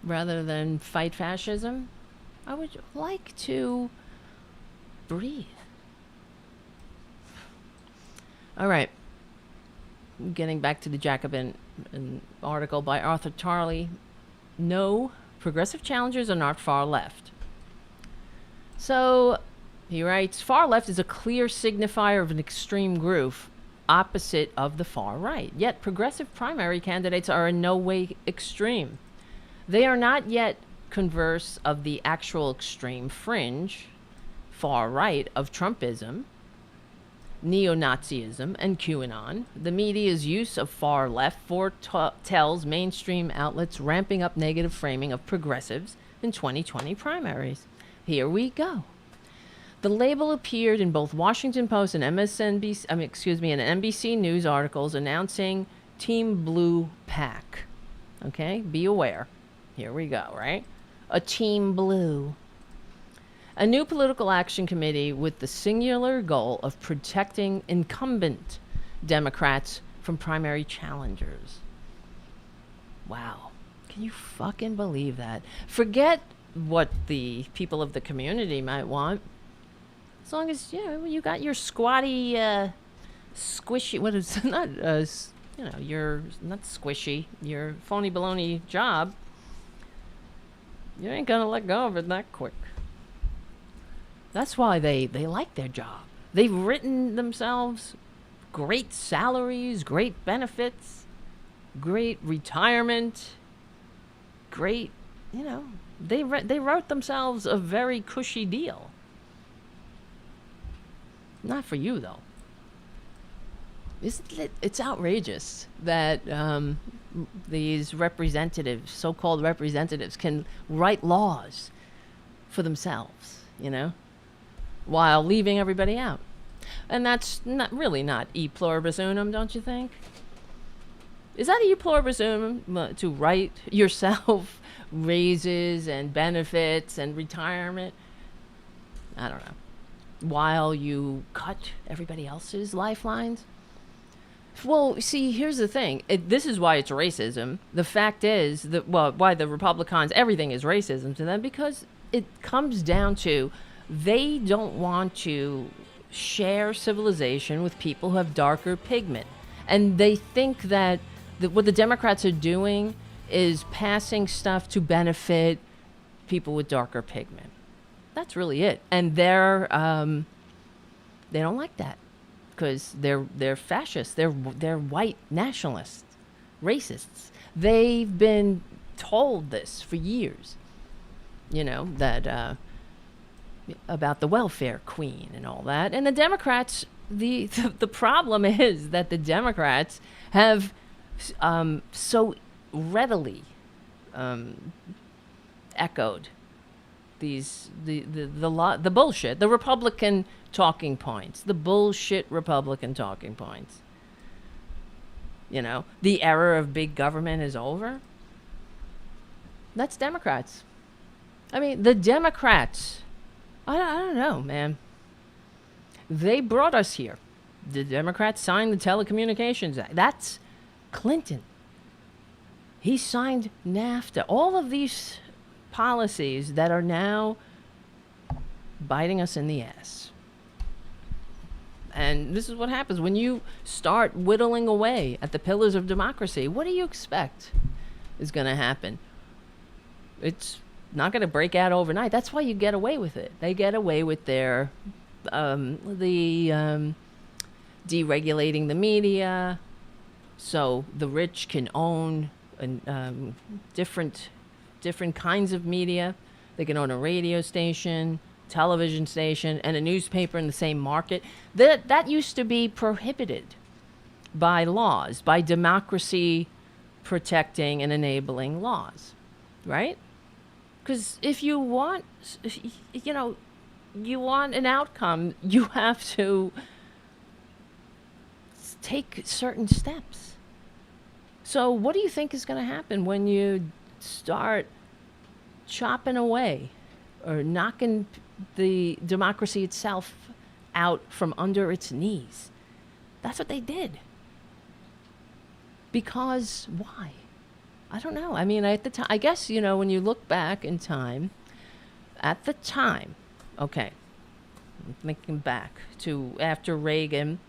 Rather than fight fascism, I would like to breathe. All right. Getting back to the Jacobin article by Arthur Charley. No, progressive challengers are not far left. So he writes, far left is a clear signifier of an extreme group opposite of the far right. Yet progressive primary candidates are in no way extreme. They are not yet converse of the actual extreme fringe, far right of Trumpism, neo-Nazism, and QAnon. The media's use of far left foretells mainstream outlets ramping up negative framing of progressives in 2020 primaries. Here we go. The label appeared in both Washington Post and MSNBC, and NBC News articles announcing Team Blue PAC. Okay, be aware. Here we go, right? A Team Blue. A new political action committee with the singular goal of protecting incumbent Democrats from primary challengers. Wow. Can you fucking believe that? Forget what the people of the community might want. As long as, you got your squatty, squishy, what is not, you're not squishy, your phony baloney job, you ain't gonna let go of it that quick. That's why they like their job. They've written themselves great salaries, great benefits, great retirement, great, they wrote themselves a very cushy deal. Not for you, though. Isn't it? It's outrageous that these representatives, so-called representatives, can write laws for themselves, while leaving everybody out. And that's not e pluribus unum, don't you think? Is that e pluribus unum to write yourself raises and benefits and retirement? I don't know. While you cut everybody else's lifelines? Well, see, here's the thing. This is why it's racism. The fact is why the Republicans, everything is racism to them, because it comes down to they don't want to share civilization with people who have darker pigment. And they think that what the Democrats are doing is passing stuff to benefit people with darker pigment. That's really it. And they don't like that because they're fascists. They're white nationalists, racists. They've been told this for years. That about the welfare queen and all that. And the Democrats, the problem is that the Democrats have so readily echoed the bullshit, the Republican talking points, the bullshit Republican talking points. The era of big government is over. That's Democrats. I mean, the Democrats, I don't know, man. They brought us here. The Democrats signed the Telecommunications Act. That's Clinton. He signed NAFTA. All of these policies that are now biting us in the ass. And this is what happens when you start whittling away at the pillars of democracy. What do you expect is going to happen? It's not going to break out overnight. That's why you get away with it. They get away with their deregulating the media, so the rich can own different kinds of media. They can own a radio station, television station, and a newspaper in the same market. That used to be prohibited by laws, by democracy protecting and enabling laws, right? Because if you want, you want an outcome, you have to take certain steps. So what do you think is going to happen when you start chopping away or knocking the democracy itself out from under its knees? That's what they did. Because why? I don't know. I mean, at the time, I guess, you know, when you look back in time, at the time, okay, I'm thinking back to after Reagan,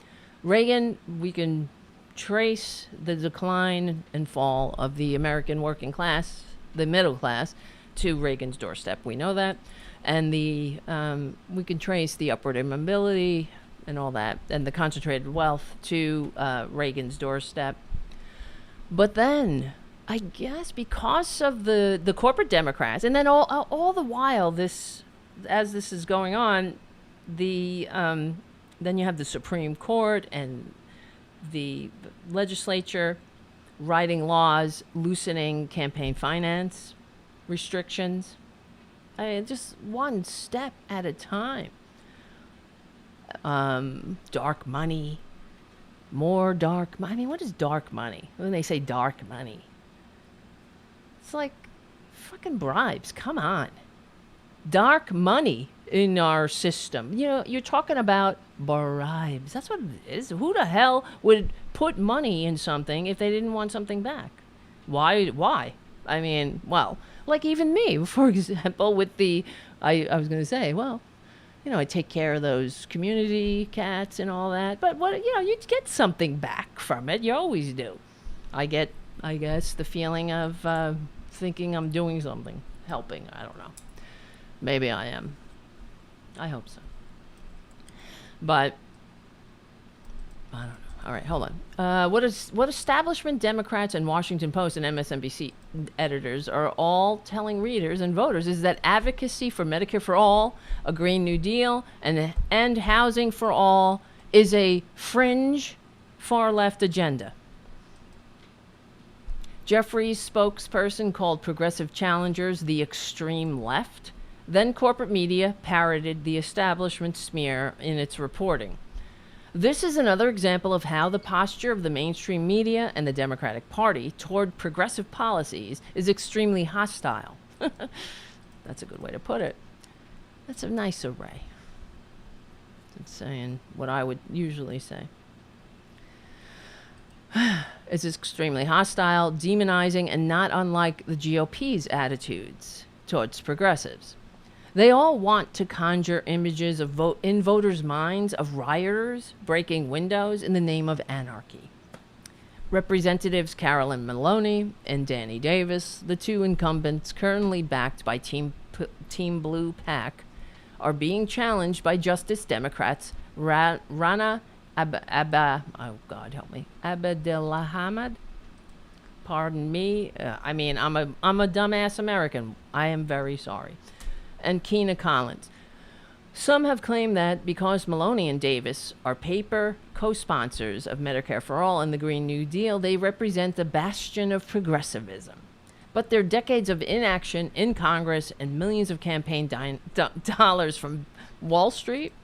we can trace the decline and fall of the American working class, the middle class, to Reagan's doorstep. We know that. And we can trace the upward immobility and all that, and the concentrated wealth to Reagan's doorstep. But then, I guess because of the corporate Democrats, and then all the while as this is going on, then you have the Supreme Court and the legislature writing laws loosening campaign finance restrictions. Just one step at a time. Dark money, more dark money. I mean, what is dark money? When they say dark money, it's like fucking bribes. Come on. Dark money in our system. You know, you're talking about bribes. That's what it is. Who the hell would put money in something if they didn't want something back? Why? I mean, well, like even me, for example, with I was going to say, well, you know, I take care of those community cats and all that. But you get something back from it. You always do. I get, I guess, the feeling of thinking I'm doing something, helping. I don't know. Maybe I am. I hope so. But I don't know. All right, hold on. What establishment Democrats and Washington Post and MSNBC editors are all telling readers and voters is that advocacy for Medicare for all, a Green New Deal, and housing for all is a fringe far-left agenda. Jeffries' spokesperson called progressive challengers the extreme left. Then corporate media parroted the establishment smear in its reporting. This is another example of how the posture of the mainstream media and the Democratic Party toward progressive policies is extremely hostile. That's a good way to put it. That's a nice array. It's saying what I would usually say. It's extremely hostile, demonizing, and not unlike the GOP's attitudes towards progressives. They all want to conjure images of in voters' minds of rioters breaking windows in the name of anarchy. Representatives Carolyn Maloney and Danny Davis, the two incumbents currently backed by Team Blue PAC, are being challenged by Justice Democrats Rana Abdelhamid. Pardon me. I mean, I'm a dumbass American. I am very sorry. And Keena Collins. Some have claimed that because Maloney and Davis are paper co-sponsors of Medicare for All and the Green New Deal, they represent the bastion of progressivism. But their decades of inaction in Congress and millions of campaign dollars from Wall Street,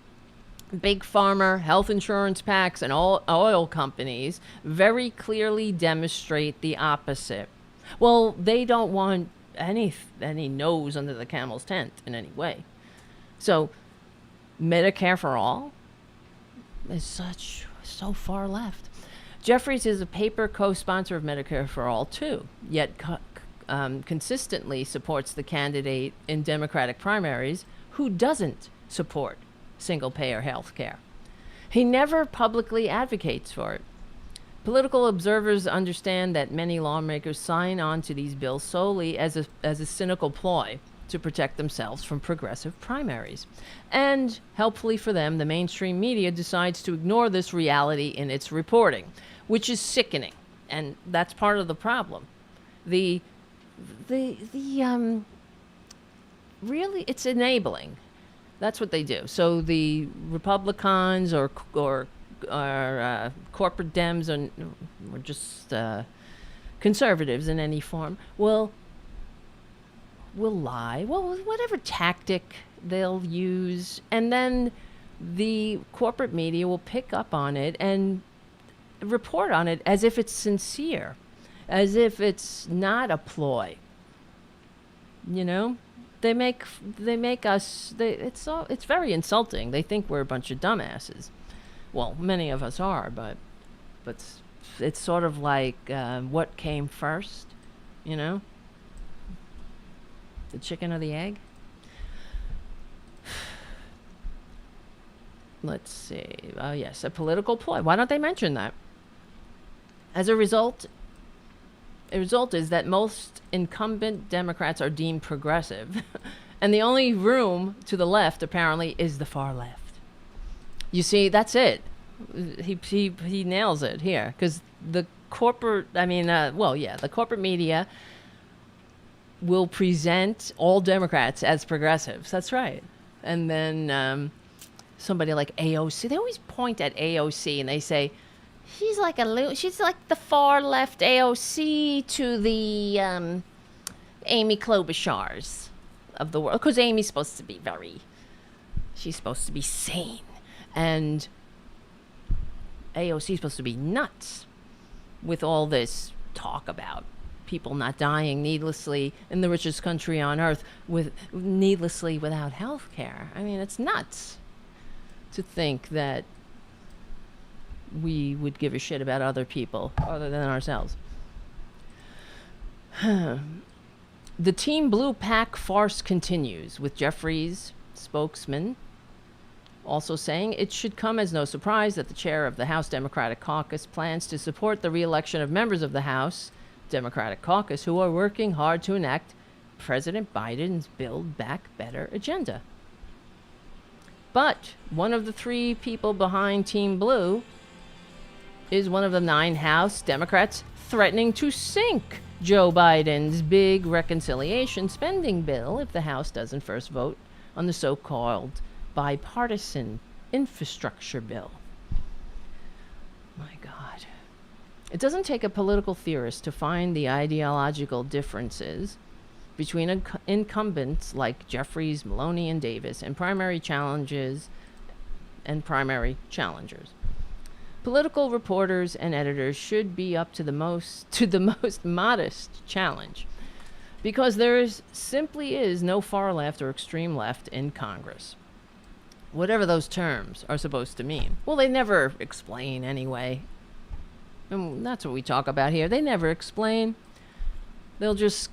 Big Pharma, health insurance PACs, and all oil companies very clearly demonstrate the opposite. Well, they don't want any nose under the camel's tent in any way. So Medicare for All is so far left. Jeffries is a paper co-sponsor of Medicare for All too, yet consistently supports the candidate in Democratic primaries who doesn't support single-payer health care. He never publicly advocates for it. Political observers understand that many lawmakers sign on to these bills solely as a cynical ploy to protect themselves from progressive primaries. And, helpfully for them, the mainstream media decides to ignore this reality in its reporting, which is sickening. And that's part of the problem. Really, it's enabling. That's what they do. So the Republicans or corporate Dems or just conservatives in any form will lie. Well, whatever tactic they'll use, and then the corporate media will pick up on it and report on it as if it's sincere. as if it's not a ploy. You know, they make us. It's very insulting. They think we're a bunch of dumbasses. Well, many of us are, but it's sort of like what came first, you know? The chicken or the egg? Let's see. Yes, a political ploy. Why don't they mention that? As a result is that most incumbent Democrats are deemed progressive, and the only room to the left, apparently, is the far left. You see, that's it. He nails it here, because the corporate, the corporate media will present all Democrats as progressives. That's right. And then somebody like AOC, they always point at AOC and they say, she's like the far left AOC to the Amy Klobuchars of the world. Because Amy's supposed to be she's supposed to be sane. And AOC is supposed to be nuts with all this talk about people not dying needlessly in the richest country on earth needlessly without health care. I mean, it's nuts to think that we would give a shit about other people other than ourselves. The Team Blue PAC farce continues, with Jeffries' spokesman also saying it should come as no surprise that the chair of the House Democratic Caucus plans to support the re-election of members of the House Democratic Caucus who are working hard to enact President Biden's Build Back Better agenda. But one of the three people behind Team Blue is one of the 9 House Democrats threatening to sink Joe Biden's big reconciliation spending bill if the House doesn't first vote on the so-called bipartisan infrastructure bill. My God. It doesn't take a political theorist to find the ideological differences between incumbents like Jeffries, Maloney, and Davis and primary challengers. Political reporters and editors should be up to the most modest challenge, because there simply is no far left or extreme left in Congress, whatever those terms are supposed to mean. Well, they never explain anyway. And that's what we talk about here. They never explain. They'll just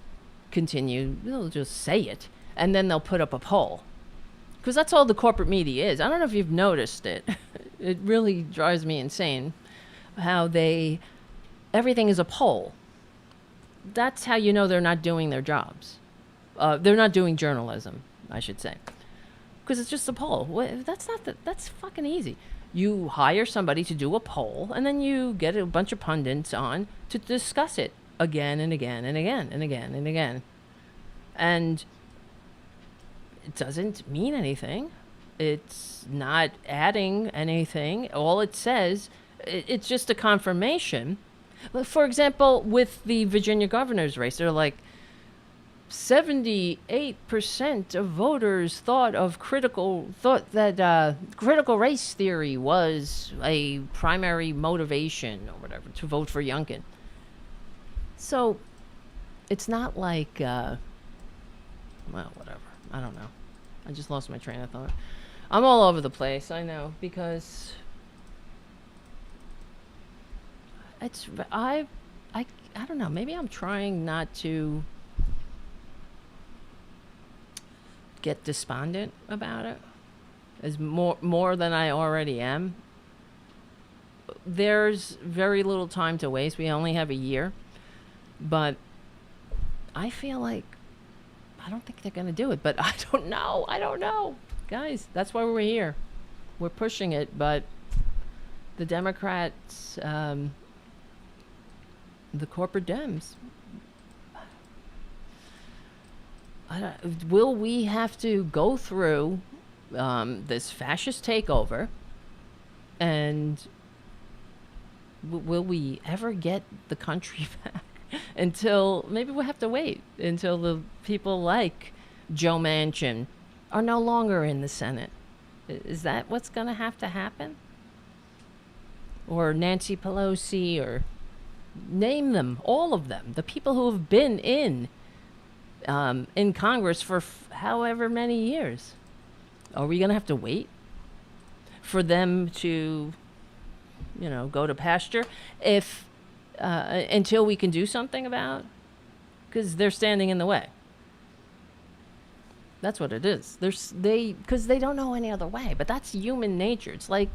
continue. They'll just say it. And then they'll put up a poll. Because that's all the corporate media is. I don't know if you've noticed it. It really drives me insane how everything is a poll. That's how you know they're not doing their jobs. They're not doing journalism, I should say. Because it's just a poll. That's fucking easy. You hire somebody to do a poll, and then you get a bunch of pundits on to discuss it again and again and again and again and again. And it doesn't mean anything. It's not adding anything. All it says, it's just a confirmation. For example, with the Virginia governor's race, they're like, 78% of voters thought that critical race theory was a primary motivation or whatever to vote for Youngkin. So it's not like, well, whatever. I don't know. I just lost my train of thought. I'm all over the place, I know, because I don't know. Maybe I'm trying not to get despondent about it as more than I already am. There's very little time to waste. We only have a year, but I feel like I don't think they're going to do it, but I don't know, guys. That's why we're here. We're pushing it, but the Democrats, the corporate Dems, will we have to go through this fascist takeover, and will we ever get the country back? Until maybe we'll have to wait until the people like Joe Manchin are no longer in the Senate. Is that what's going to happen? Or Nancy Pelosi, or Name them, all of them. The people who have been in Congress for however many years. Are we going to have to wait for them to, go to pasture until we can do something about? Because they're standing in the way. That's what it is. Because they don't know any other way. But that's human nature. It's like,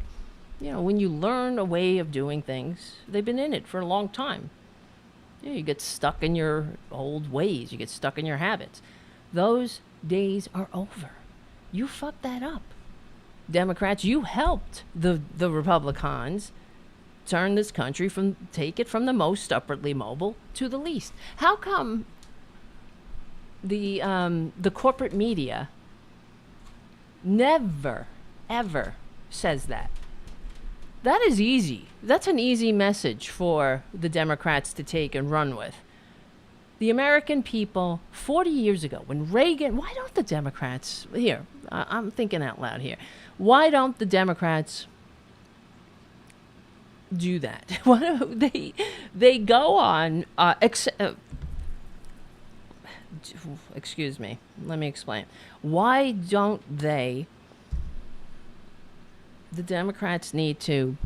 when you learn a way of doing things, they've been in it for a long time. You get stuck in your old ways. You get stuck in your habits. Those days are over. You fucked that up. Democrats, you helped the Republicans turn this country take it from the most upwardly mobile to the least. How come the corporate media never, ever says that? That is easy. That's an easy message for the Democrats to take and run with. The American people, 40 years ago, when Reagan... Why don't the Democrats... Here, I'm thinking out loud here. Why don't the Democrats do that? Why don't they go on... excuse me. Let me explain. Why don't they... The Democrats need to...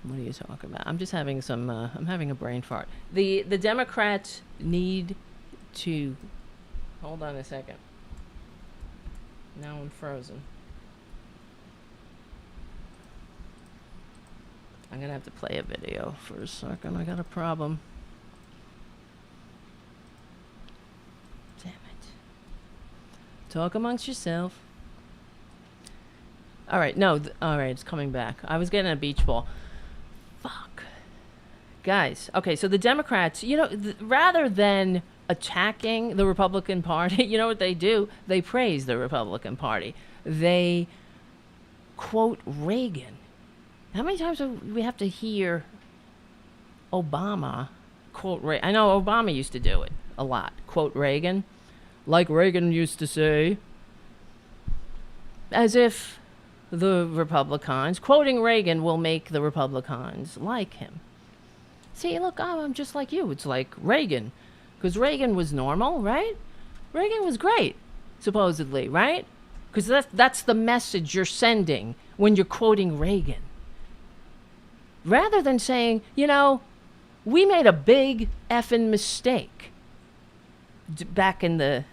What are you talking about? I'm just having I'm having a brain fart. The Democrats need to... Hold on a second. Now I'm frozen. I'm going to have to play a video for a second. I got a problem. Damn it. Talk amongst yourself. All right, no, all right, it's coming back. I was getting a beach ball. Fuck. Guys, okay, so the Democrats, rather than attacking the Republican Party, you know what they do? They praise the Republican Party. They quote Reagan. How many times do we have to hear Obama quote Reagan? I know Obama used to do it a lot. Quote Reagan. Like Reagan used to say. As if the Republicans, quoting Reagan, will make the Republicans like him. See, look, I'm just like you. It's like Reagan. Because Reagan was normal, right? Reagan was great, supposedly, right? Because that's the message you're sending when you're quoting Reagan. Rather than saying, we made a big effing mistake back in the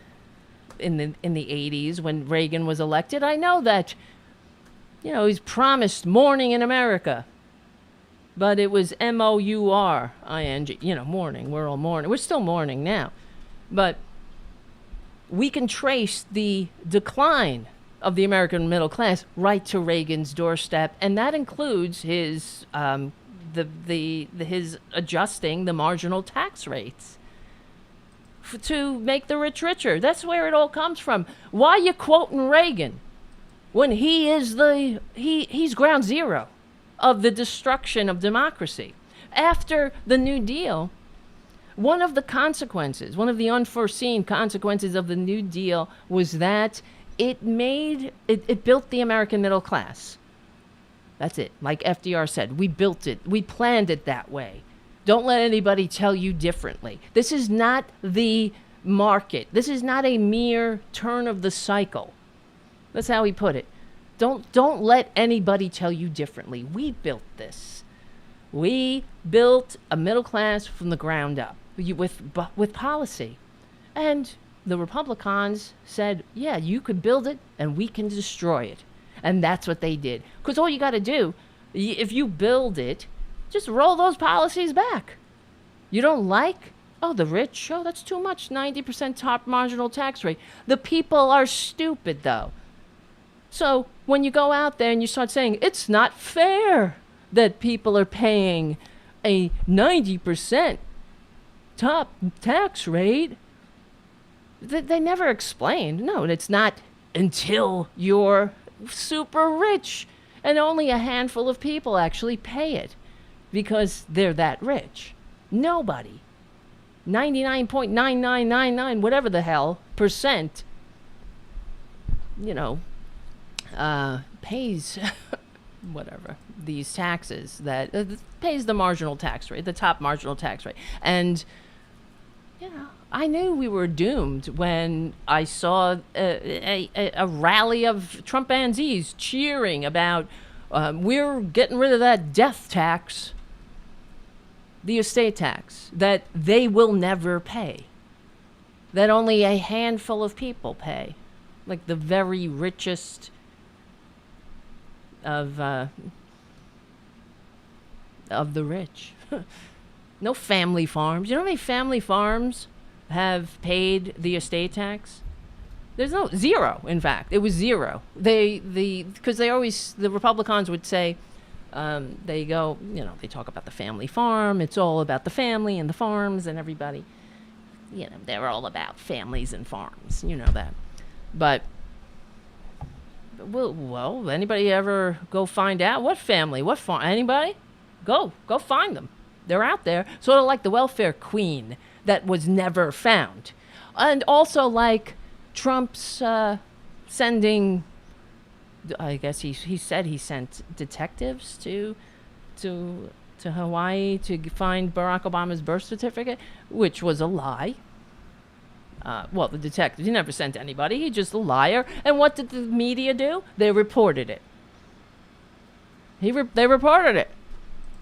80s when Reagan was elected. I know that, he's promised morning in America. But it was M-O-U-R-I-N-G, mourning. We're all mourning. We're still mourning now. But we can trace the decline of the American middle class right to Reagan's doorstep, and that includes his his adjusting the marginal tax rates to make the rich richer. That's where it all comes from. Why are you quoting Reagan when he is he's ground zero of the destruction of democracy? After the New Deal, one of the unforeseen consequences of the New Deal was that it built the American middle class. That's it. Like FDR said, we built it. We planned it that way. Don't let anybody tell you differently. This is not the market. This is not a mere turn of the cycle. That's how he put it. Don't let anybody tell you differently. We built this. We built a middle class from the ground up with policy. And the Republicans said, yeah, you could build it and we can destroy it. And that's what they did. Because all you got to do, if you build it, just roll those policies back. You don't like, the rich, that's too much, 90% top marginal tax rate. The people are stupid, though. So when you go out there and you start saying, it's not fair that people are paying a 90% top tax rate, they never explained. No, it's not until you're super rich. And only a handful of people actually pay it because they're that rich. Nobody. 99.9999, whatever the hell, percent, pays, whatever. these taxes that pays the marginal tax rate, the top marginal tax rate. And, you know, I knew we were doomed when I saw a rally of Trumpanzees cheering about we're getting rid of that death tax, the estate tax, that they will never pay, that only a handful of people pay, like the very richest of the rich. No family farms. You know how many family farms have paid the estate tax? There's zero. In fact, it was zero. Because the Republicans would say, they go, you know, they talk about the family farm. It's all about the family and the farms and everybody. You know, they're all about families and farms. You know that. But, well, anybody ever go find out what family, what farm? Anybody? Go find them. They're out there. Sort of like the welfare queen that was never found. And also like Trump's sending, I guess he said he sent detectives to Hawaii to find Barack Obama's birth certificate, which was a lie. Well, the detective, he never sent anybody. He's just a liar. And what did the media do? They reported it. They reported it.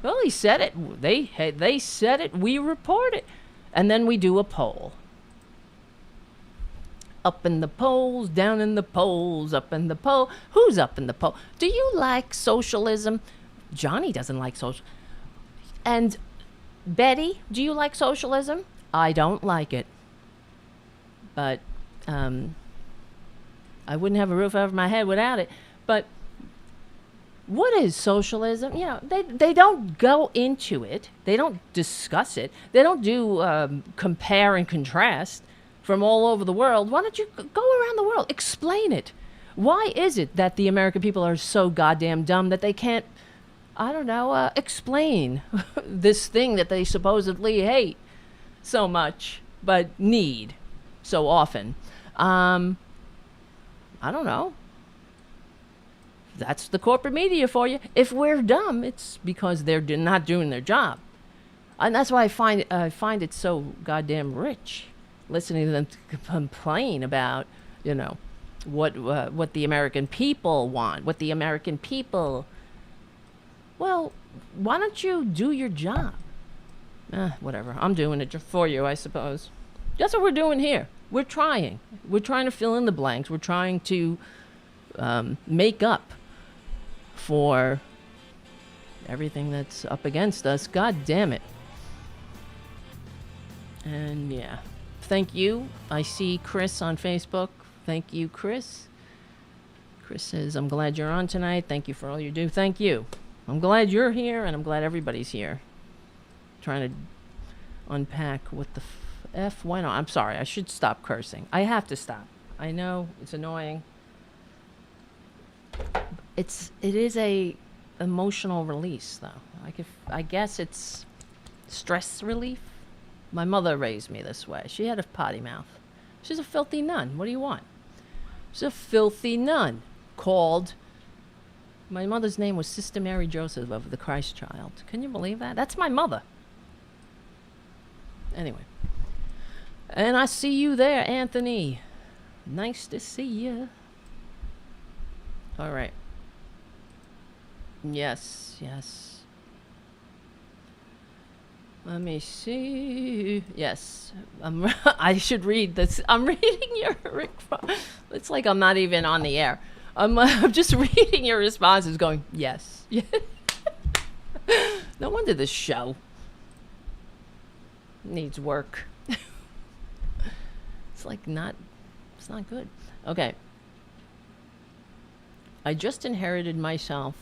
Well, he said it. They said it. We report it. And then we do a poll. Up in the polls, down in the polls, up in the poll. Who's up in the poll? Do you like socialism? Johnny doesn't like social. And Betty, do you like socialism? I don't like it. But I wouldn't have a roof over my head without it. But what is socialism? You know, they don't go into it. They don't discuss it. They don't do compare and contrast from all over the world. Why don't you go around the world? Explain it. Why is it that the American people are so goddamn dumb that they can't, I don't know, explain this thing that they supposedly hate so much but need so often? I don't know. That's the corporate media for you. If we're dumb, it's because they're not doing their job. And that's why I find it so goddamn rich, listening to them complain about, you know, what the American people want, what the American people. Well, why don't you do your job? Whatever. I'm doing it for you, I suppose. That's what we're doing here. We're trying. We're trying to fill in the blanks. We're trying to make up for everything that's up against us. God damn it. And yeah. Thank you. I see Chris on Facebook. Thank you, Chris. Chris says, I'm glad you're on tonight. Thank you for all you do. Thank you. I'm glad you're here, and I'm glad everybody's here. Trying to unpack what the F. Why not? I'm sorry. I should stop cursing. I have to stop. I know it's annoying. It is a emotional release, though. I guess it's stress relief. My mother raised me this way. She had a potty mouth. She's a filthy nun. What do you want? She's a filthy nun called. My mother's name was Sister Mary Joseph of the Christ Child. Can you believe that? That's my mother. Anyway. And I see you there, Anthony. Nice to see you. All right. Yes, yes. Let me see. Yes. I should read this. I'm reading your... It's like I'm not even on the air. I'm just reading your responses going, yes. No wonder this show needs work. It's not good. Okay. I just inherited myself.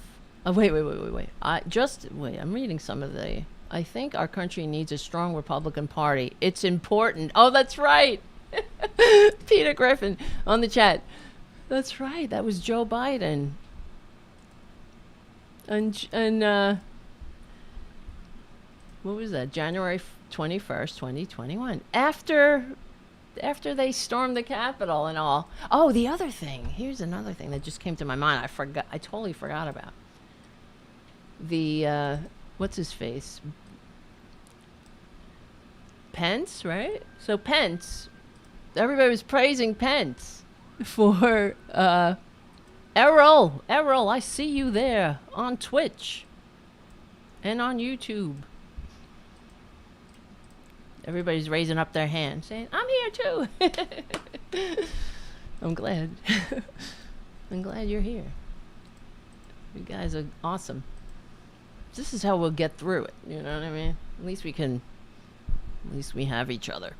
Oh, wait. I'm reading some of the... I think our country needs a strong Republican Party. It's important. Oh, that's right. Peter Griffin on the chat. That's right. That was Joe Biden. And what was that? January 21st, 2021. After they stormed the Capitol and all. Oh, the other thing. Here's another thing that just came to my mind. I totally forgot about. the what's his face? Pence, right? So Pence, everybody was praising Pence for Errol, I see you there on Twitch and on YouTube. Everybody's raising up their hand saying, I'm here too. I'm glad. I'm glad you're here. You guys are awesome. This is how we'll get through it. You know what I mean? At least we have each other.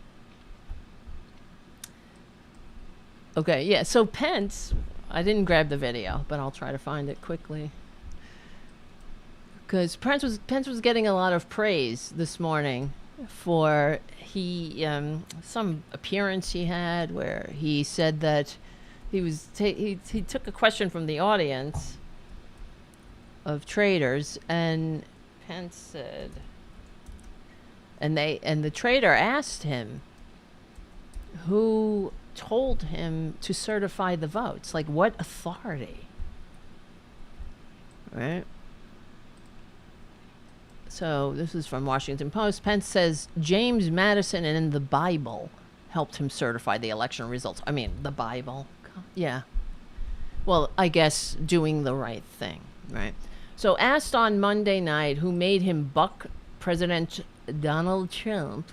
Okay, yeah, so Pence, I didn't grab the video, but I'll try to find it quickly. Because Pence was getting a lot of praise this morning for some appearance he had where he said that he took a question from the audience of traders, and Pence said, and the trader asked him who told him to certify the votes, like what authority, right? So this is from Washington Post. Pence says James Madison and in the Bible helped him certify the election results. I mean, the Bible. Yeah. Well, I guess doing the right thing, right? So asked on Monday night who made him buck President Donald Trump's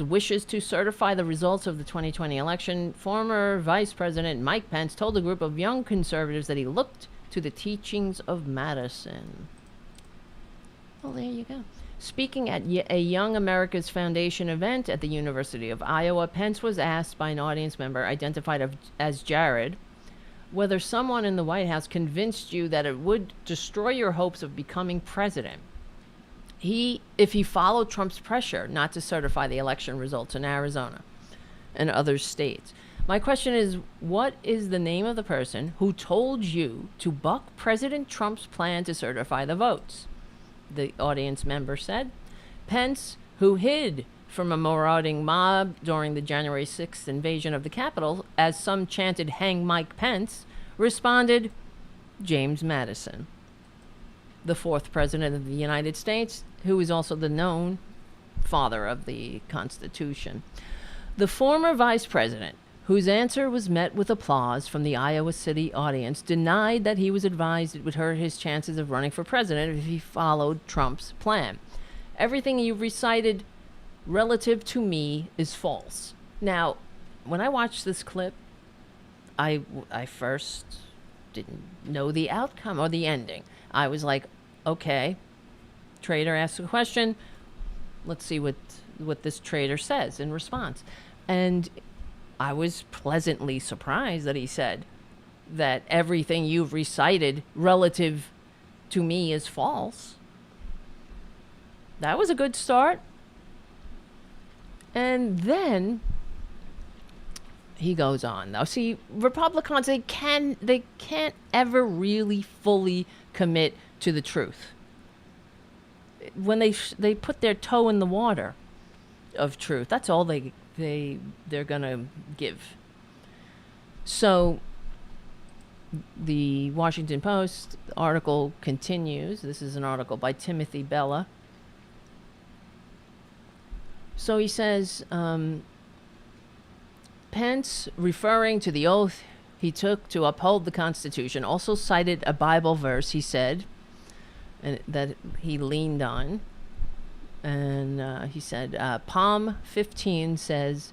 wishes to certify the results of the 2020 election, former Vice President Mike Pence told a group of young conservatives that he looked to the teachings of Madison. Well, there you go. Speaking at a Young America's Foundation event at the University of Iowa, Pence was asked by an audience member identified as Jared whether someone in the White House convinced you that it would destroy your hopes of becoming president if he followed Trump's pressure not to certify the election results in Arizona and other states. My question is, what is the name of the person who told you to buck President Trump's plan to certify the votes? The audience member said. Pence, who hid from a marauding mob during the January 6th invasion of the Capitol as some chanted, "Hang Mike Pence," responded, James Madison, the fourth president of the United States, who is also the known father of the Constitution. The former vice president, whose answer was met with applause from the Iowa City audience, denied that he was advised it would hurt his chances of running for president if he followed Trump's plan. Everything you recited relative to me is false. Now, when I watched this clip, I first didn't know the outcome or the ending. I was like, okay, trader asks a question. Let's see what this trader says in response. And I was pleasantly surprised that he said that everything you've recited relative to me is false. That was a good start. And then he goes on. Now, see, Republicans, they can't ever really fully commit to the truth. When they put their toe in the water of truth, that's all they're gonna give. So the Washington Post article continues. This is an article by Timothy Bella. So he says, Pence, referring to the oath he took to uphold the Constitution, also cited a Bible verse, he said, and that he leaned on. And he said, Psalm 15 says,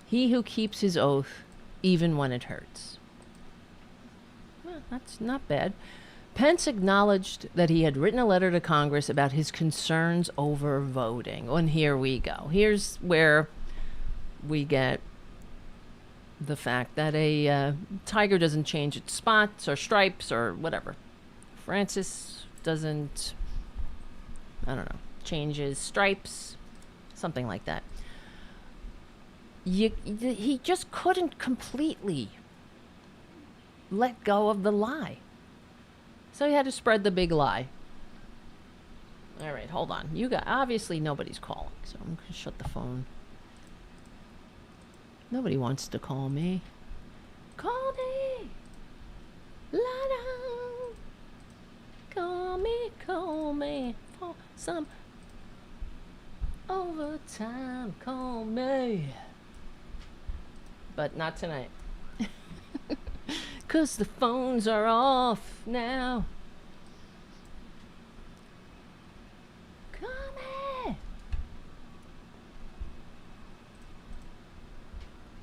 "He who keeps his oath, even when it hurts." Well, that's not bad. Pence acknowledged that he had written a letter to Congress about his concerns over voting. And here we go. Here's where we get the fact that a tiger doesn't change its spots or stripes or whatever. Francis doesn't, I don't know, change his stripes, something like that. He just couldn't completely let go of the lie. So he had to spread the big lie. All right, hold on. You got, obviously nobody's calling, so I'm going to shut the phone. Nobody wants to call me. Call me. La-da. Call me for some overtime. Call me. But not tonight. 'Cause the phones are off now. Call me.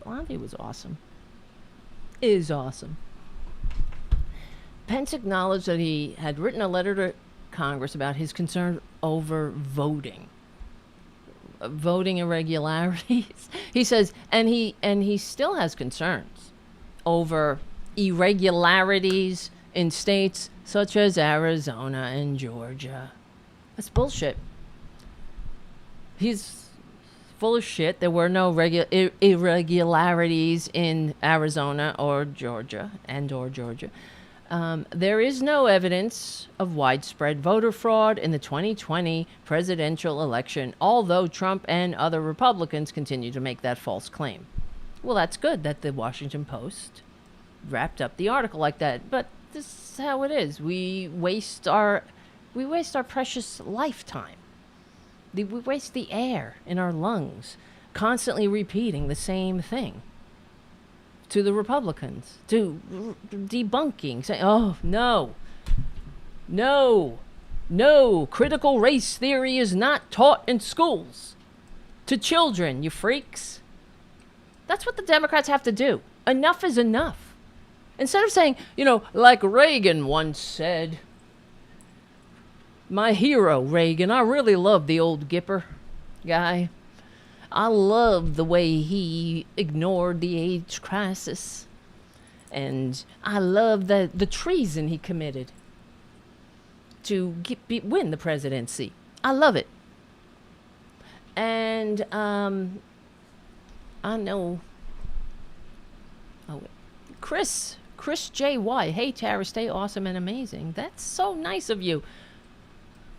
Blondie was awesome. Is awesome. Pence acknowledged that he had written a letter to Congress about his concern over voting irregularities. He says, and he still has concerns over irregularities in states such as Arizona and Georgia. That's bullshit. He's full of shit. There were no irregularities in Arizona or Georgia or Georgia. There is no evidence of widespread voter fraud in the 2020 presidential election, although Trump and other Republicans continue to make that false claim. Well, that's good that the Washington Post wrapped up the article like that, but this is how it is. We waste our precious lifetime. We waste the air in our lungs, constantly repeating the same thing to the Republicans, to debunking, saying, oh, no, critical race theory is not taught in schools to children, you freaks. That's what the Democrats have to do. Enough is enough. Instead of saying, like Reagan once said, my hero, Reagan, I really love the old Gipper guy. I love the way he ignored the AIDS crisis. And I love the treason he committed to win the presidency. I love it. And I know... Oh, Chris J.Y. Hey, Tara, stay awesome and amazing. That's so nice of you.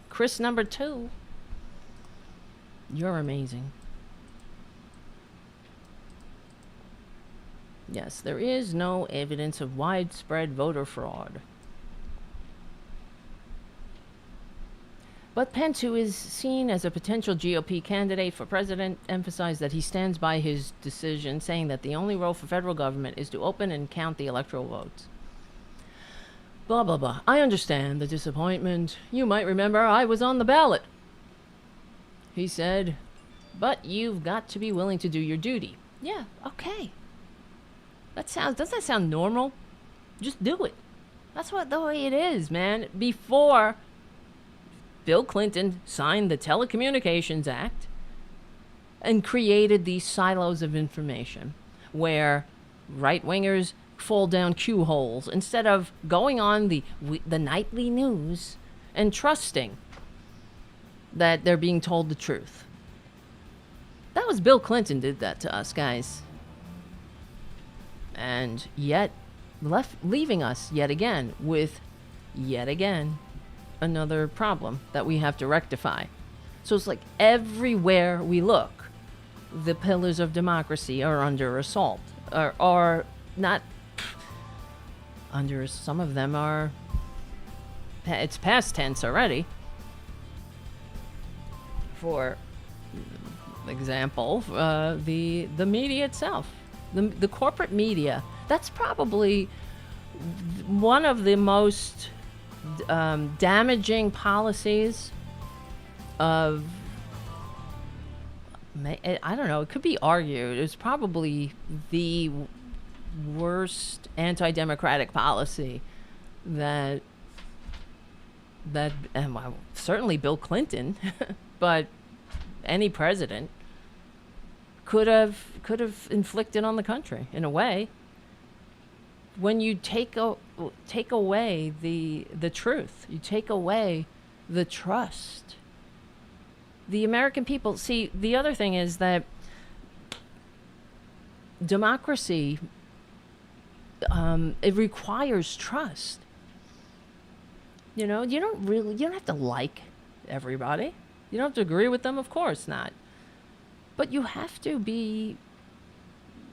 Chris number 2. You're amazing. Yes, there is no evidence of widespread voter fraud. But Pence, who is seen as a potential GOP candidate for president, emphasized that he stands by his decision, saying that the only role for federal government is to open and count the electoral votes. Blah, blah, blah. I understand the disappointment. You might remember I was on the ballot, he said. But you've got to be willing to do your duty. Yeah, okay. Doesn't that sound normal? Just do it. That's the way it is, man. Before Bill Clinton signed the Telecommunications Act and created these silos of information where right-wingers fall down Q holes instead of going on the nightly news and trusting that they're being told the truth. That was Bill Clinton did that to us, guys. And yet leaving us yet again with another problem that we have to rectify. So it's like everywhere we look, the pillars of democracy are under assault, or not under, some of them are, it's past tense already. For example, the media itself, the corporate media, that's probably one of the most damaging policies of, I don't know, it could be argued, it's probably the worst anti-democratic policy that well, certainly Bill Clinton, but any president could have inflicted on the country in a way. When you take away the truth, you take away the trust. The American people, see, the other thing is that democracy, it requires trust. You know, you don't have to like everybody. You don't have to agree with them, of course not. But you have to be,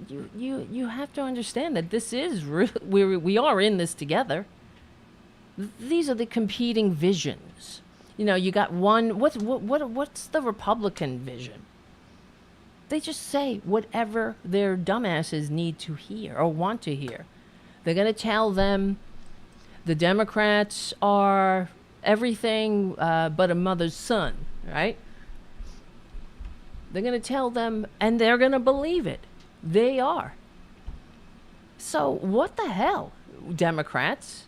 you have to understand that this is real. We are in this together. These are the competing visions. You got one. What's the Republican vision? They just say whatever their dumbasses need to hear or want to hear. They're going to tell them the Democrats are everything but a mother's son, right? They're going to tell them, and they're going to believe it. They are. So what the hell, Democrats?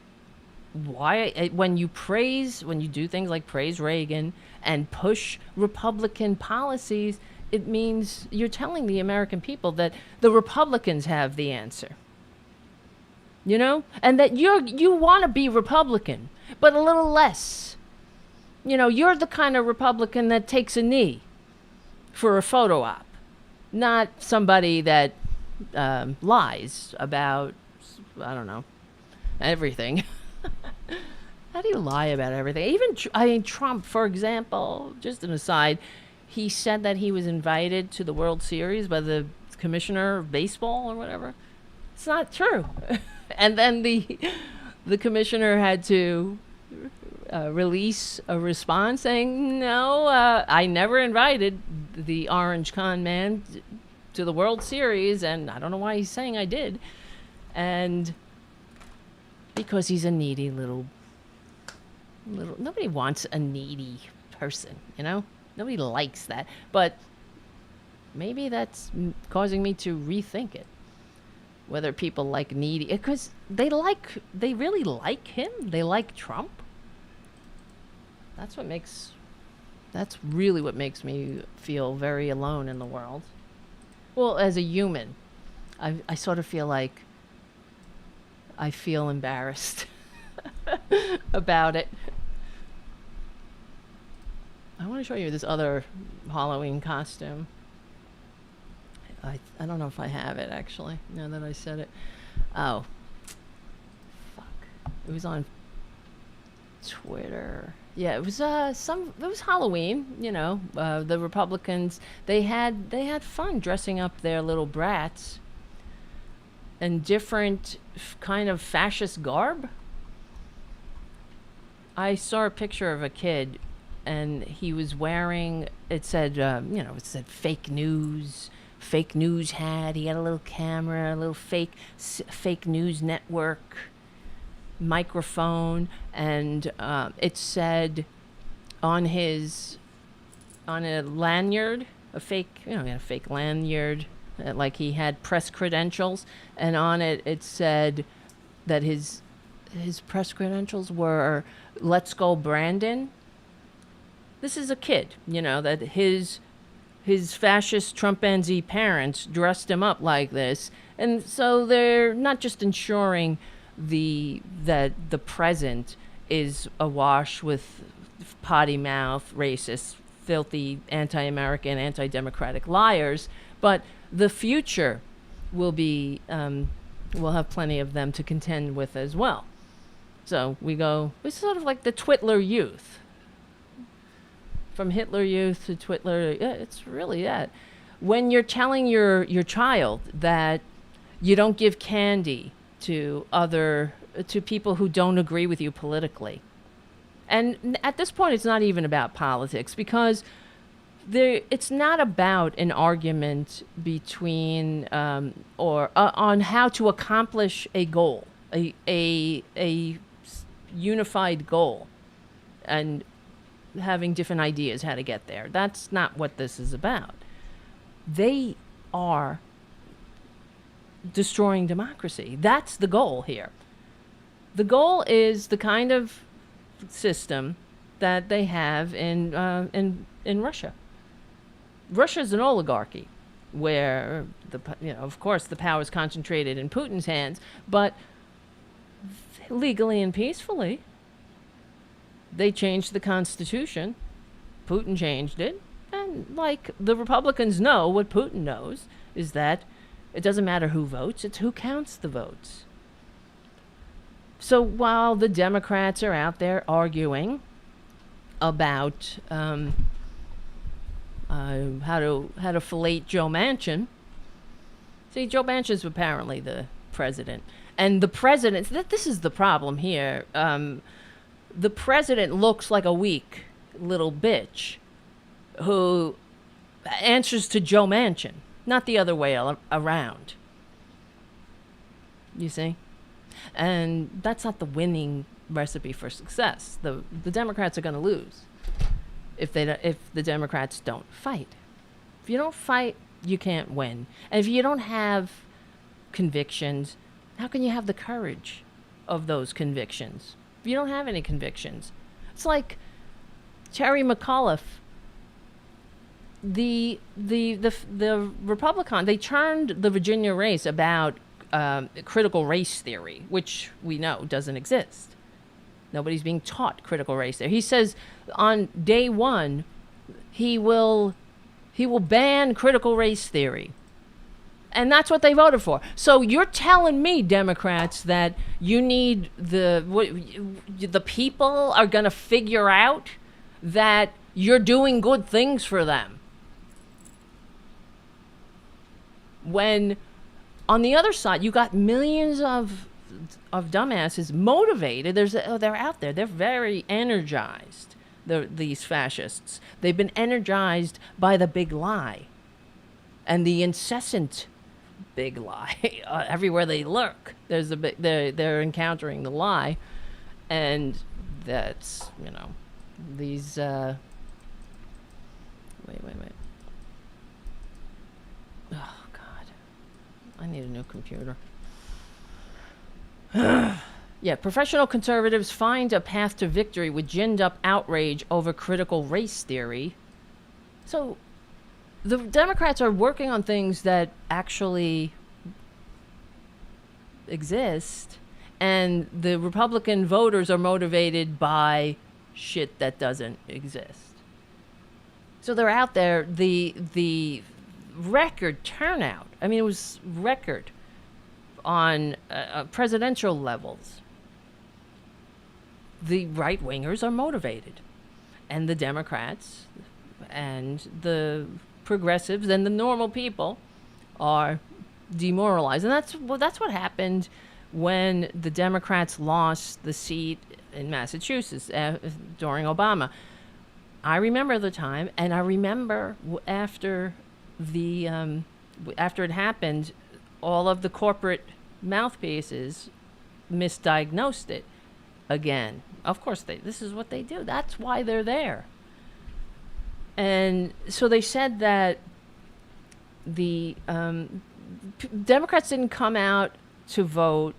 Why, when you do things like praise Reagan and push Republican policies, it means you're telling the American people that the Republicans have the answer. And that you want to be Republican, but a little less. You're the kind of Republican that takes a knee for a photo op, not somebody that lies about, I don't know, everything. How do you lie about everything? Even, Trump, for example, just an aside, he said that he was invited to the World Series by the commissioner of baseball or whatever. It's not true. And then the commissioner had to release a response saying, no, I never invited the Orange Con man to the World Series, and I don't know why he's saying I did. And because he's a needy little nobody wants a needy person, Nobody likes that. But maybe that's causing me to rethink it. Whether people like needy, because they really like him. They like Trump. That's really what makes me feel very alone in the world. Well, as a human, I sort of feel like I feel embarrassed about it. I want to show you this other Halloween costume. I don't know if I have it, actually, now that I said it. Oh. Fuck. It was on Twitter. Yeah, it was it was Halloween, the Republicans, they had fun dressing up their little brats in different kind of fascist garb. I saw a picture of a kid, and he was wearing, it said fake news hat. He had a little camera, a little fake news network microphone, and it said on a lanyard, a fake lanyard, like he had press credentials, and on it said that his press credentials were "Let's Go Brandon." This is a kid, that his fascist Trumpanzee parents dressed him up like this, and so they're not just ensuring that the present is awash with potty-mouth, racist, filthy, anti-American, anti-democratic liars, but the future will have plenty of them to contend with as well. So we're sort of like the Twitler youth. From Hitler Youth to Twitler, yeah, it's really that. When you're telling your child that you don't give candy to people who don't agree with you politically, and at this point, it's not even about politics, because it's not about an argument between on how to accomplish a goal, a unified goal, and having different ideas how to get there. That's not what this is about. They are destroying democracy. That's the goal here. The goal is the kind of system that they have in Russia. Russia's an oligarchy where of course the power is concentrated in Putin's hands, but legally and peacefully. They changed the Constitution. Putin changed it. And like the Republicans know, what Putin knows is that it doesn't matter who votes, it's who counts the votes. So while the Democrats are out there arguing about how to fillet Joe Manchin, see, Joe Manchin's apparently the president, And the president, this is the problem here. The president looks like a weak little bitch who answers to Joe Manchin, not the other way around. You see? And that's not the winning recipe for success. The Democrats are going to lose if the Democrats don't fight. If you don't fight, you can't win. And if you don't have convictions, how can you have the courage of those convictions? If you don't have any convictions, it's like Terry McAuliffe. The Republican, they turned the Virginia race about critical race theory, which we know doesn't exist. Nobody's being taught critical race theory. He says on day one, he will ban critical race theory. And that's what they voted for. So you're telling me, Democrats, that you need the people are going to figure out that you're doing good things for them. When on the other side, you got millions of dumbasses motivated. They're out there. They're very energized. These fascists. They've been energized by the big lie, and the incessant big lie. Everywhere they lurk, there's they're encountering the lie, and that's these. Wait. Oh God, I need a new computer. Yeah, professional conservatives find a path to victory with ginned up outrage over critical race theory. So the Democrats are working on things that actually exist, and the Republican voters are motivated by shit that doesn't exist. So they're out there. The record turnout, I mean, it was record on presidential levels. The right-wingers are motivated, and the Democrats and the progressives and the normal people are demoralized. And that's what happened when the Democrats lost the seat in Massachusetts during Obama. I remember the time, and I remember after it happened, all of the corporate mouthpieces misdiagnosed it again. Of course, this is what they do. That's why they're there. And so they said that the Democrats didn't come out to vote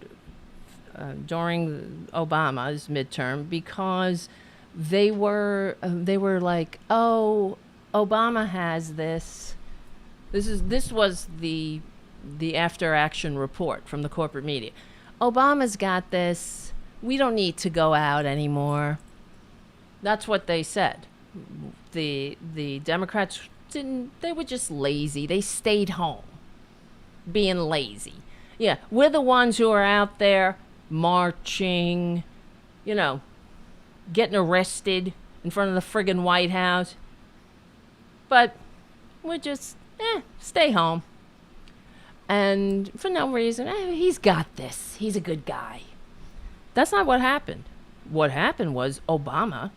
during Obama's midterm because they were like, oh, Obama has this. This was the after action report from the corporate media. Obama's got this. We don't need to go out anymore. That's what they said. The Democrats didn't. They were just lazy. They stayed home, being lazy. Yeah, we're the ones who are out there marching, getting arrested in front of the friggin' White House. But we're just, stay home. And for no reason, he's got this. He's a good guy. That's not what happened. What happened was Obama,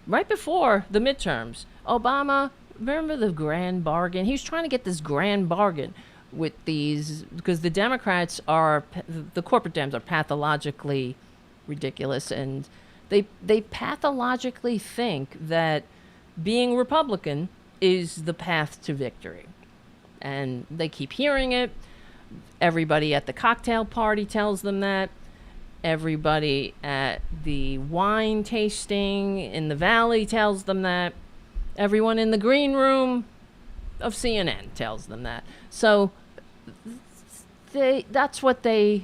right before the midterms, Obama, remember the grand bargain? He was trying to get this grand bargain with these, because the Democrats the corporate Dems are pathologically ridiculous, and they pathologically think that being Republican is the path to victory. And they keep hearing it. Everybody at the cocktail party tells them that. Everybody at the wine tasting in the Valley tells them that. Everyone in the green room of CNN tells them that. So that's what they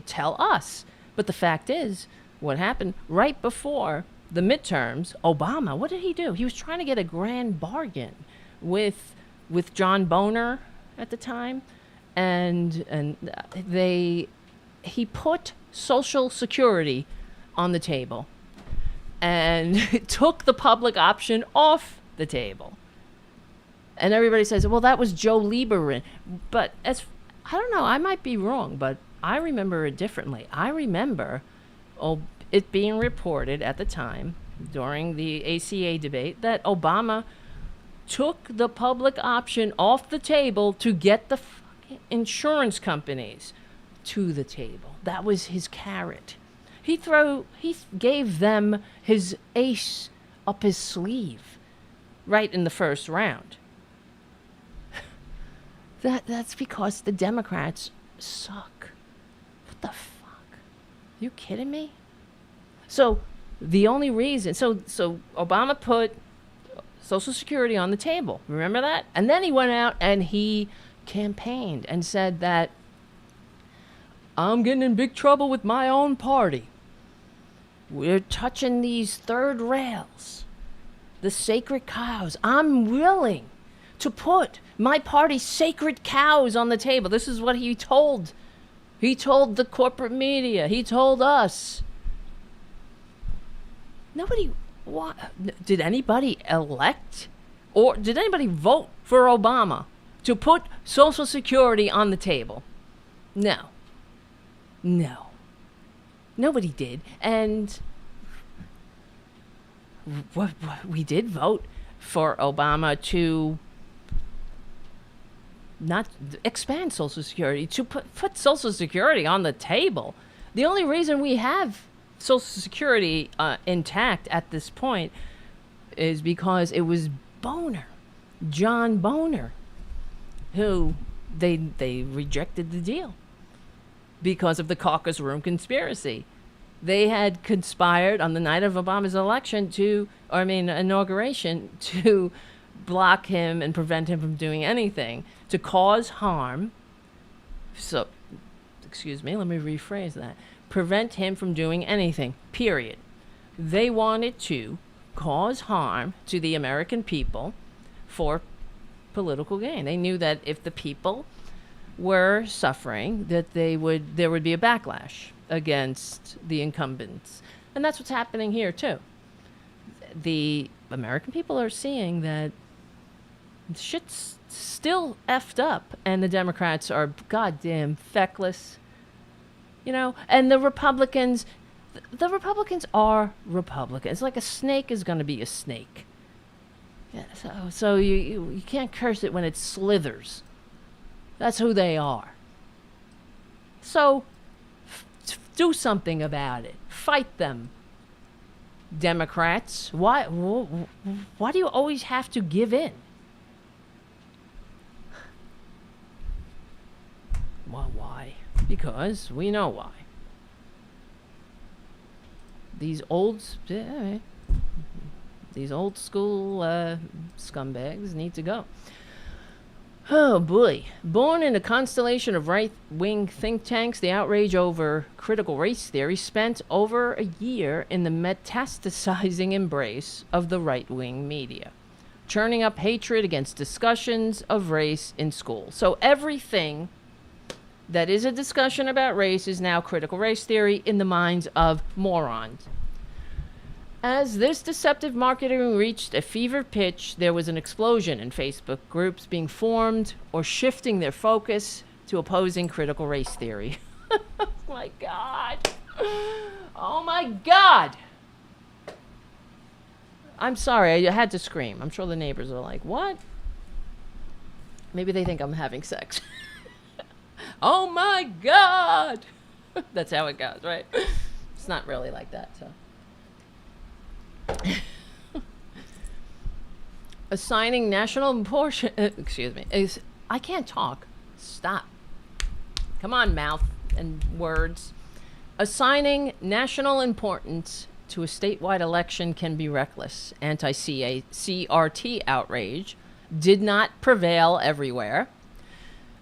tell us. But the fact is, what happened right before the midterms, Obama, what did he do? He was trying to get a grand bargain with John Boehner at the time, and he put Social Security on the table and took the public option off the table. And everybody says, well, that was Joe Lieberman. But I don't know, I might be wrong, but I remember it differently. I remember it being reported at the time during the ACA debate that Obama took the public option off the table to get the fucking insurance companies to the table. That was his carrot. He gave them his ace up his sleeve right in the first round. That's because the Democrats suck. What the fuck? Are you kidding me? So the only reason, so Obama put Social Security on the table. Remember that? And then he went out and he campaigned and said that I'm getting in big trouble with my own party. We're touching these third rails, the sacred cows. I'm willing to put my party's sacred cows on the table. This is what he told. He told the corporate media. He told us. Nobody, did anybody elect or did anybody vote for Obama to put Social Security on the table? No. Nobody did. And we did vote for Obama to not expand Social Security, to put Social Security on the table. The only reason we have Social Security intact at this point is because it was John Boehner, who they rejected the deal because of the caucus room conspiracy. They had conspired on the night of Obama's inauguration to block him and prevent him from doing anything, to cause harm. So, excuse me, let me rephrase that. Prevent him from doing anything, period. They wanted to cause harm to the American people for political gain. They knew that if the people were suffering, that there would be a backlash against the incumbents. And that's what's happening here, too. The American people are seeing that shit's still effed up, and the Democrats are goddamn feckless. You know, and the Republicans are Republicans. Like a snake is going to be a snake. Yeah, so you can't curse it when it slithers. That's who they are. So do something about it. Fight them, Democrats. Why do you always have to give in? Well, why? Because we know why. These old school scumbags need to go. Oh boy. Born in a constellation of right-wing think tanks, the outrage over critical race theory spent over a year in the metastasizing embrace of the right-wing media, churning up hatred against discussions of race in school. So everything that is a discussion about race is now critical race theory in the minds of morons. As this deceptive marketing reached a fever pitch, there was an explosion in Facebook groups being formed or shifting their focus to opposing critical race theory. Oh my God. Oh my God. I'm sorry, I had to scream. I'm sure the neighbors are like, what? Maybe they think I'm having sex. Oh my God. That's how it goes, right? It's not really like that, so. Assigning national importance, I can't talk. Stop. Come on, mouth and words. Assigning national importance to a statewide election can be reckless. Anti-CRT outrage did not prevail everywhere.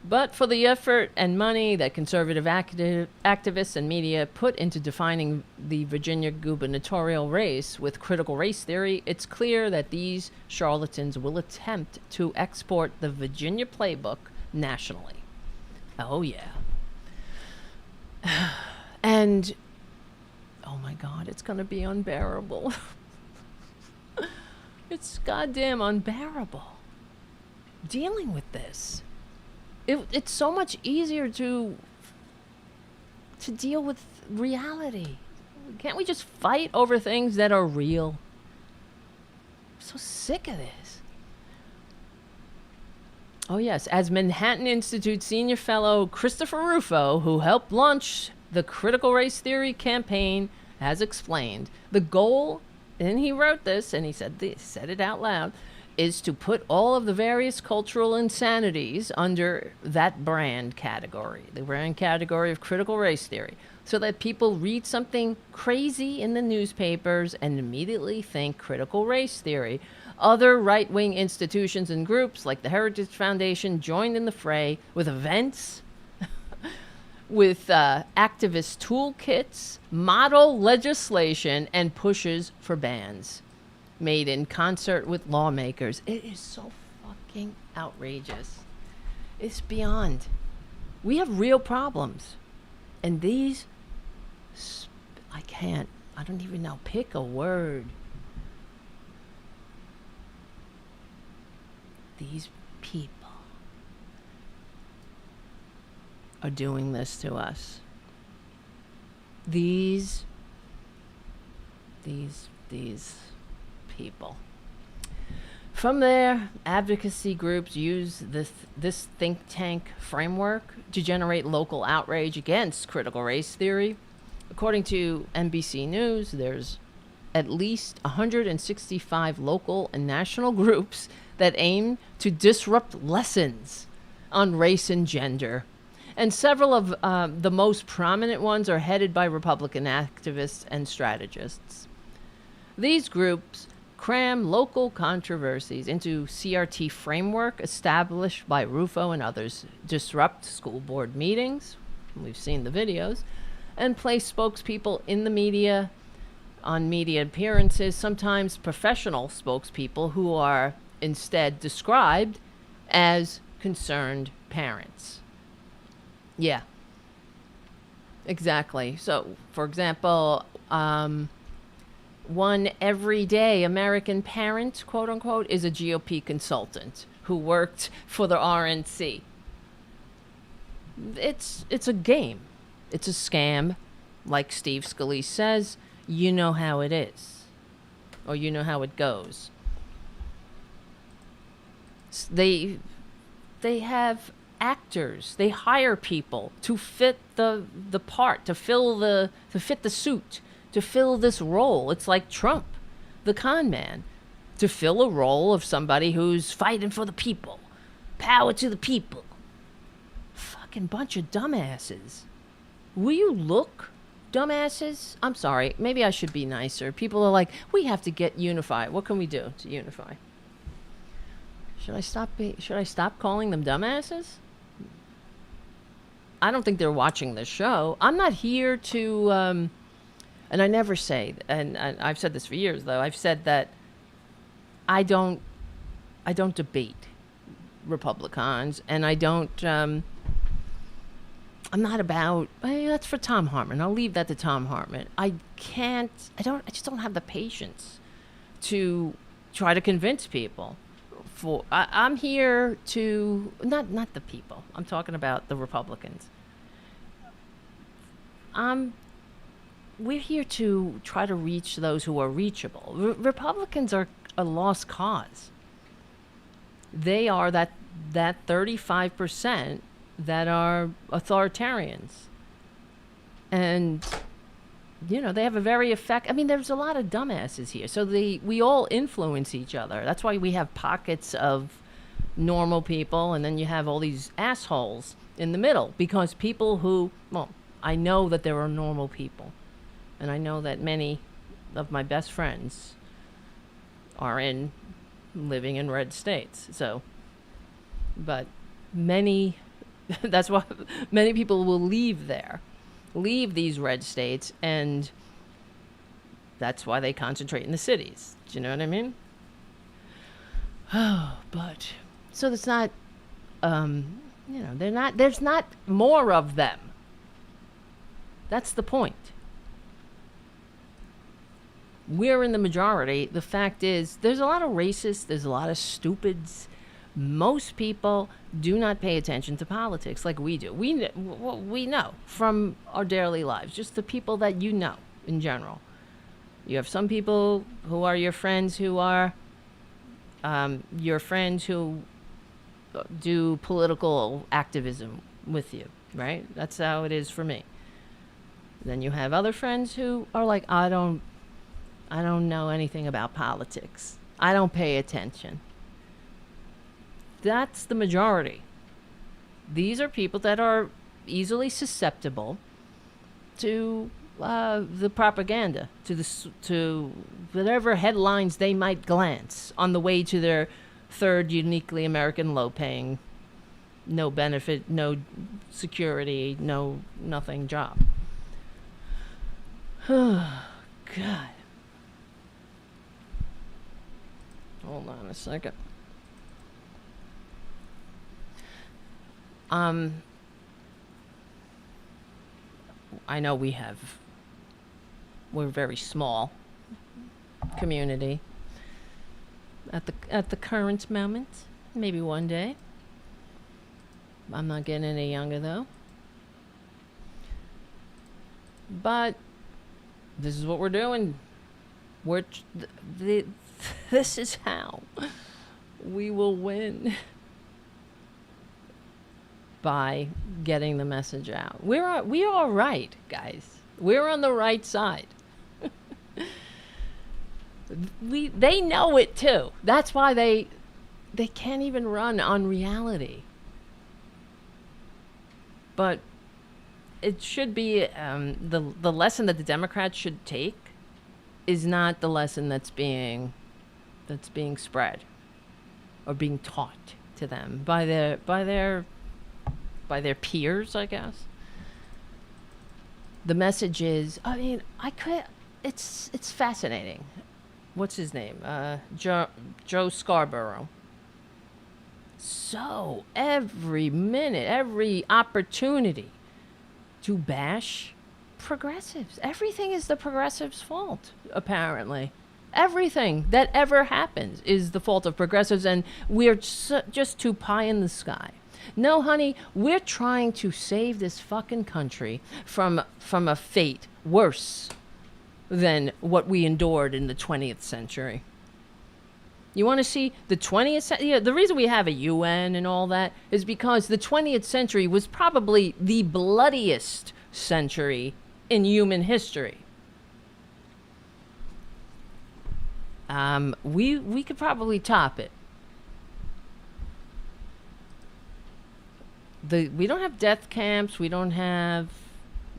But for the effort and money that conservative activists and media put into defining the Virginia gubernatorial race with critical race theory, it's clear that these charlatans will attempt to export the Virginia playbook nationally. Oh, yeah. And, oh my God, it's going to be unbearable. It's goddamn unbearable dealing with this. It's so much easier to deal with reality. Can't we just fight over things that are real? I'm so sick of this. Oh, yes. As Manhattan Institute senior fellow Christopher Rufo, who helped launch the critical race theory campaign, has explained, the goal, and he wrote this, and he said it out loud, is to put all of the various cultural insanities under that brand category, the brand category of critical race theory, so that people read something crazy in the newspapers and immediately think critical race theory. Other right-wing institutions and groups like the Heritage Foundation joined in the fray with events, with activist toolkits, model legislation, and pushes for bans made in concert with lawmakers. It is so fucking outrageous. It's beyond. We have real problems. And these, I don't even know, pick a word. These people are doing this to us. These people. From there, advocacy groups use this think tank framework to generate local outrage against critical race theory. According to NBC News, there's at least 165 local and national groups that aim to disrupt lessons on race and gender. And several of the most prominent ones are headed by Republican activists and strategists. These groups cram local controversies into CRT framework established by Rufo and others, disrupt school board meetings, we've seen the videos, and place spokespeople in the media, on media appearances, sometimes professional spokespeople who are instead described as concerned parents. Yeah, exactly. So, for example, one everyday American parent, quote unquote, is a GOP consultant who worked for the RNC. It's a game. It's a scam. Like Steve Scalise says, you know how it is. Or you know how it goes. They have actors. They hire people to fit the part, to fit the suit, to fill this role. It's like Trump, the con man, to fill a role of somebody who's fighting for the people. Power to the people. Fucking bunch of dumbasses. Will you look, dumbasses? I'm sorry. Maybe I should be nicer. People are like, we have to get unified. What can we do to unify? Should I stop calling them dumbasses? I don't think they're watching this show. I'm not here to, and I never say, and I've said this for years though, I've said that I don't debate Republicans, and I don't, I'm not about, that's for Tom Hartman. I'll leave that to Tom Hartman. I just don't have the patience to try to convince people. I'm here to, not the people. I'm talking about the Republicans. We're here to try to reach those who are reachable. Republicans are a lost cause. They are that 35% that are authoritarians. And, you know, they have a very there's a lot of dumbasses here. So we all influence each other. That's why we have pockets of normal people, and then you have all these assholes in the middle. Because people who, I know that there are normal people. And I know that many of my best friends are living in red states. So, but that's why many people will leave these red states, and that's why they concentrate in the cities. Do you know what I mean? Oh, but so it's not, there's not more of them. That's the point. We're in the majority. The fact is, there's a lot of racists, there's a lot of stupids, Most people do not pay attention to politics like we do. We know from our daily lives, just the people that you know in general. You have some people who are your friends who are your friends who do political activism with you, right? That's how it is for me. Then you have other friends who are like, I don't know anything about politics. I don't pay attention. That's the majority. These are people that are easily susceptible to the propaganda, to whatever headlines they might glance on the way to their third uniquely American low-paying, no benefit, no security, no nothing job. Oh, God. Hold on a second. I know we're a very small community at the current moment. Maybe one day. I'm not getting any younger though. But this is what we're doing. This is how we will win. By getting the message out. We are right, guys. We're on the right side. They know it too. That's why they can't even run on reality. But it should be the lesson that the Democrats should take is not the lesson that's being spread or being taught to them by their peers, I guess. The message is, I mean, it's fascinating. What's his name? Joe Scarborough. So every minute, every opportunity to bash progressives. Everything is the progressives' fault, apparently. Everything that ever happens is the fault of progressives, and we're just too pie in the sky. No, honey, we're trying to save this fucking country from a fate worse than what we endured in the 20th century. You want to see the 20th century? Yeah, the reason we have a UN and all that is because the 20th century was probably the bloodiest century in human history. We could probably top it. We don't have death camps. We don't have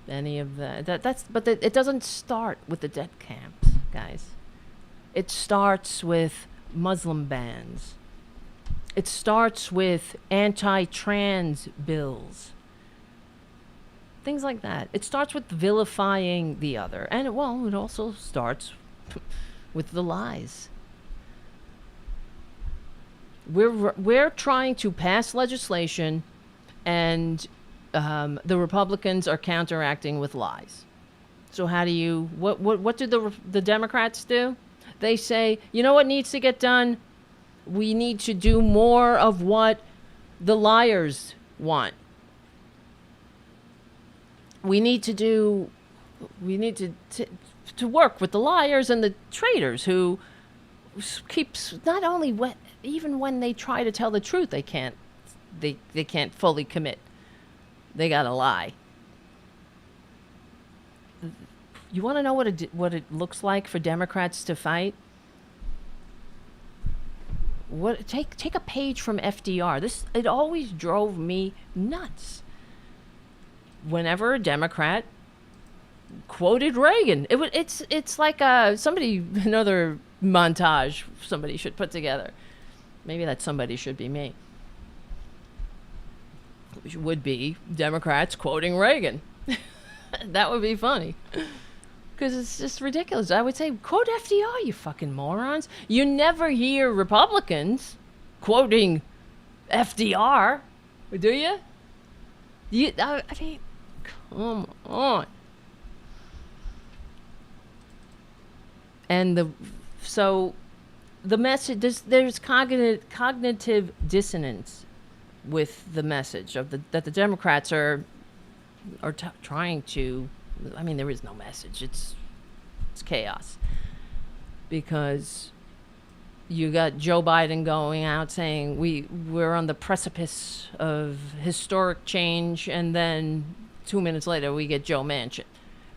any of that. It doesn't start with the death camps, guys. It starts with Muslim bans. It starts with anti-trans bills. Things like that. It starts with vilifying the other. And it also starts with the lies. We're trying to pass legislation, and the Republicans are counteracting with lies. So how do you? What do the Democrats do? They say, you know what needs to get done? We need to do more of what the liars want. We need to work with the liars and the traitors who keeps not only even when they try to tell the truth, they can't fully commit. They gotta lie. You want to know what it looks like for Democrats to fight? Take a page from FDR. It always drove me nuts. Whenever a Democrat quoted Reagan, it's like another montage somebody should put together. Maybe that somebody should be me. Which would be Democrats quoting Reagan. That would be funny. Because it's just ridiculous. I would say, quote FDR, you fucking morons. You never hear Republicans quoting FDR, do you? I mean, come on. And so the message, there's cognitive dissonance with the message of that the Democrats are trying to. I mean, there is no message. It's chaos, because you got Joe Biden going out saying we're on the precipice of historic change, and then 2 minutes later we get Joe Manchin.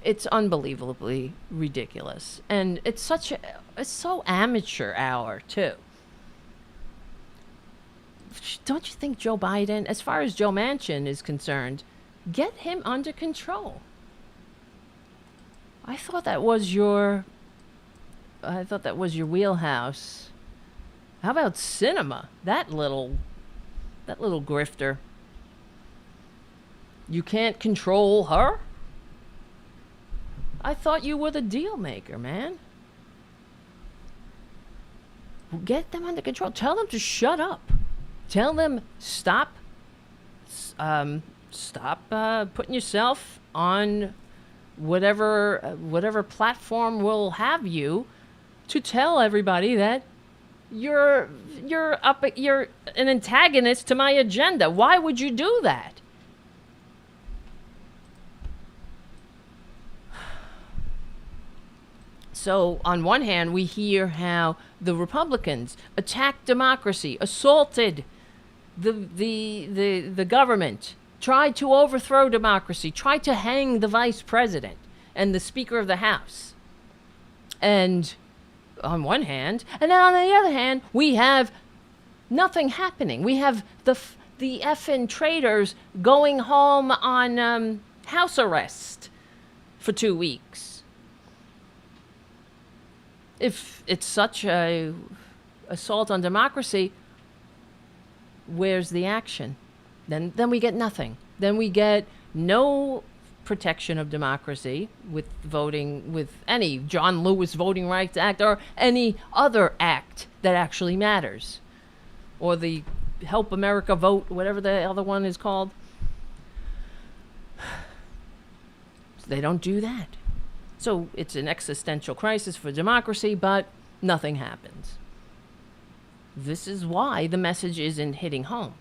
It's unbelievably ridiculous, and it's so amateur hour too. Don't you think Joe Biden, as far as Joe Manchin is concerned, get him under control? I thought that was your wheelhouse. How about cinema? That little grifter. You can't control her? I thought you were the deal maker, man. Get them under control. Tell them to shut up. Tell them stop putting yourself on whatever platform will have you to tell everybody that you're an antagonist to my agenda. Why would you do that? So on one hand, we hear how the Republicans attacked democracy, assaulted the government, tried to overthrow democracy, tried to hang the vice president and the Speaker of the House. And on one hand, and then on the other hand, we have nothing happening. We have the effing traitors going home on house arrest for 2 weeks. If it's such a assault on democracy, where's the action? Then we get nothing. Then we get no protection of democracy with voting, with any John Lewis Voting Rights Act or any other act that actually matters, or the Help America Vote, whatever the other one is called. They don't do that. So it's an existential crisis for democracy, but nothing happens. This is why the message isn't hitting home.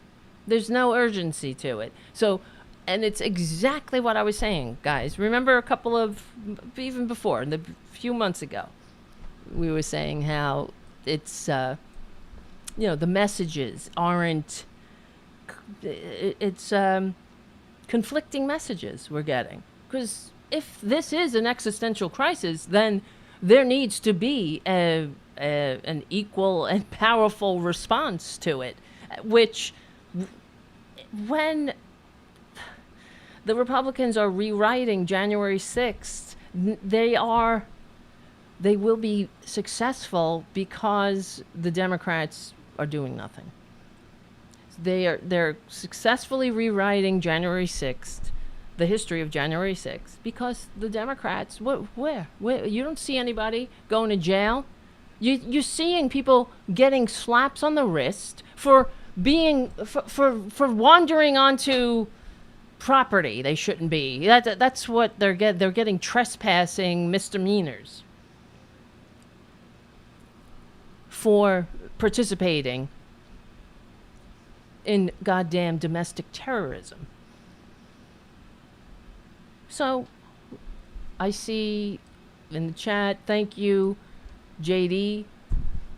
There's no urgency to it. So, and it's exactly what I was saying, guys. Remember a couple of, even before, a few months ago, we were saying how it's, the messages aren't, it's conflicting messages we're getting. Because if this is an existential crisis, then there needs to be an equal and powerful response to it, which when the Republicans are rewriting January 6th, they will be successful because the Democrats are doing nothing. They're successfully rewriting January 6th, the history of January 6th, because the Democrats, where you don't see anybody going to jail. You're seeing people getting slaps on the wrist for being for wandering onto property they shouldn't be. That's what they're getting trespassing misdemeanors for participating in goddamn domestic terrorism. So I see in the chat, thank you, JD,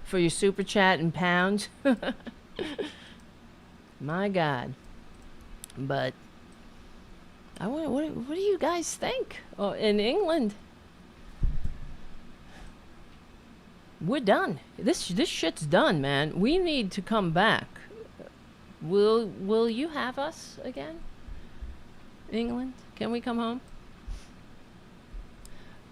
for your super chat and pounds. My God. But what do you guys think? Oh, in England, we're done. This shit's done, man. We need to come back. Will you have us again? England? Can we come home?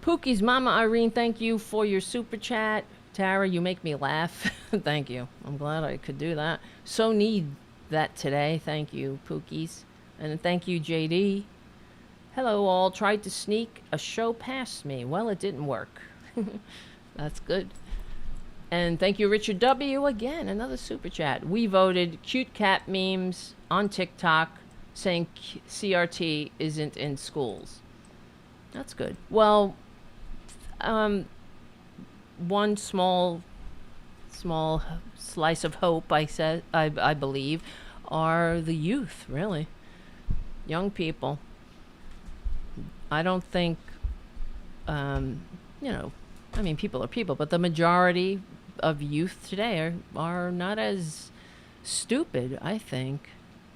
Pookie's Mama Irene, thank you for your super chat. Tara, you make me laugh. Thank you. I'm glad I could do that. So need that today. Thank you, Pookies. And thank you, JD. Hello, all. Tried to sneak a show past me. Well, it didn't work. That's good. And thank you, Richard W. Again, another super chat. We voted cute cat memes on TikTok saying CRT isn't in schools. That's good. Well, one small small slice of hope, I believe, are the youth, really. Young people. I don't think, people are people, but the majority of youth today are not as stupid, I think.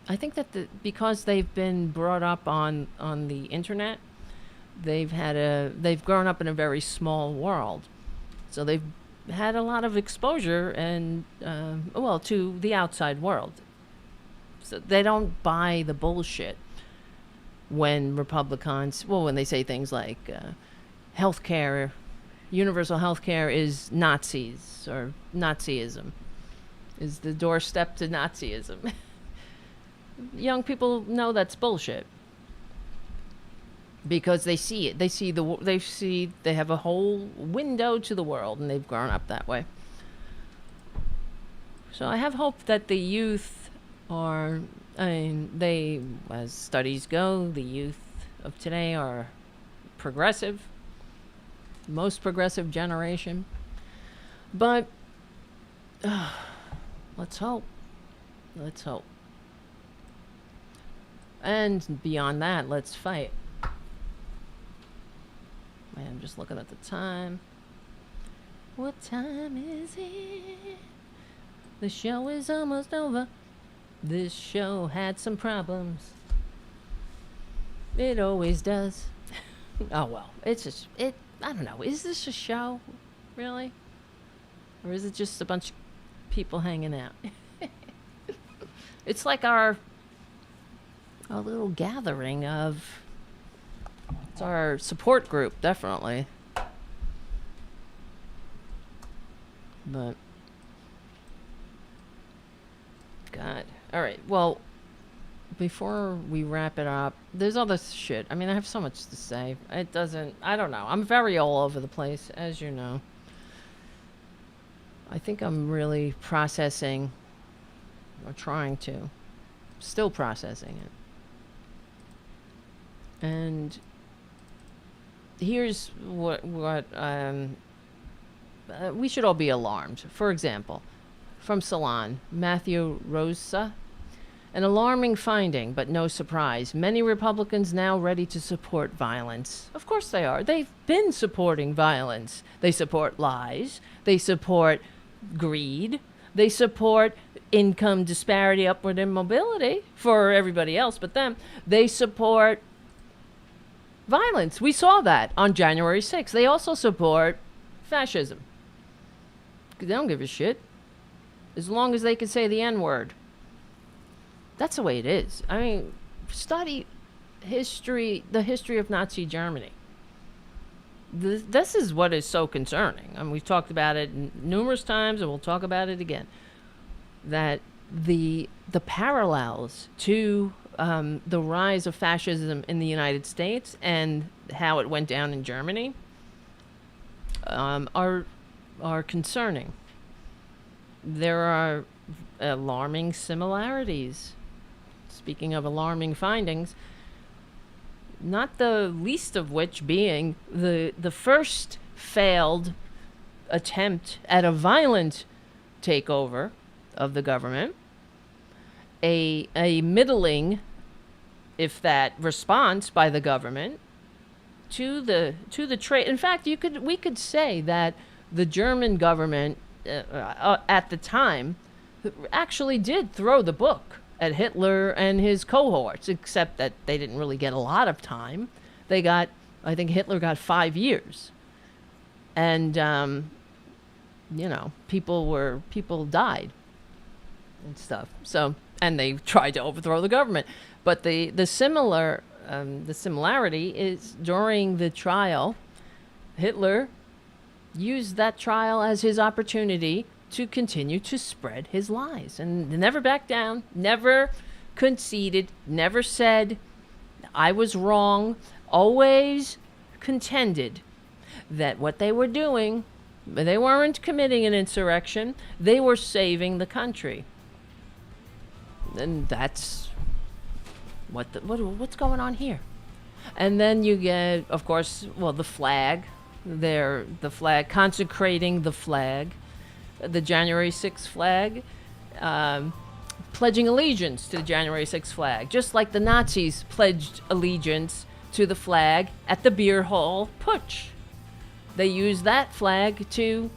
I think that because they've been brought up on the internet, they've grown up in a very small world. So they've had a lot of exposure and, to the outside world. So they don't buy the bullshit when when they say things like healthcare, universal healthcare is Nazis or Nazism, is the doorstep to Nazism. Young people know that's bullshit because they see it. They have a whole window to the world, and they've grown up that way. So I have hope that the youth are, as studies go, the youth of today are progressive, most progressive generation. But let's hope. Let's hope. And beyond that, let's fight. Man, I'm just looking at the time. What time is it? The show is almost over. This show had some problems. It always does. Oh well, it's just, I don't know. Is this a show, really? Or is it just a bunch of people hanging out? It's like our little gathering of, it's our support group, definitely. But, God. All right, well, before we wrap it up, there's all this shit. I mean, I have so much to say. I don't know. I'm very all over the place, as you know. I think I'm really processing, or trying to, still processing it. And here's what we should all be alarmed. For example, from Salon, Matthew Rosa, an alarming finding, but no surprise. Many Republicans now ready to support violence. Of course they are. They've been supporting violence. They support lies. They support greed. They support income disparity, upward immobility for everybody else but them. They support violence. We saw that on January 6th. They also support fascism. They don't give a shit. As long as they can say the N-word. That's the way it is. I mean, study the history of Nazi Germany. This is what is so concerning. I mean, we've talked about it numerous times, and we'll talk about it again. That the parallels to the rise of fascism in the United States and how it went down in Germany are concerning. There are alarming similarities. Speaking of alarming findings, not the least of which being the first failed attempt at a violent takeover of the government, a middling, if that, response by the government to the trade. In fact, we could say that the German government at the time actually did throw the book at Hitler and his cohorts, except that they didn't really get a lot of time. I think Hitler got 5 years. And, people died and stuff. So, and they tried to overthrow the government. But the similarity is during the trial, Hitler used that trial as his opportunity to continue to spread his lies and never backed down, never conceded, never said, I was wrong, always contended that what they were doing, they weren't committing an insurrection, they were saving the country. And that's what's going on here. And then you get, of course, the flag. The flag, consecrating the flag. the January 6th flag, pledging allegiance to the January 6th flag, just like the Nazis pledged allegiance to the flag at the beer hall putsch. They used that flag to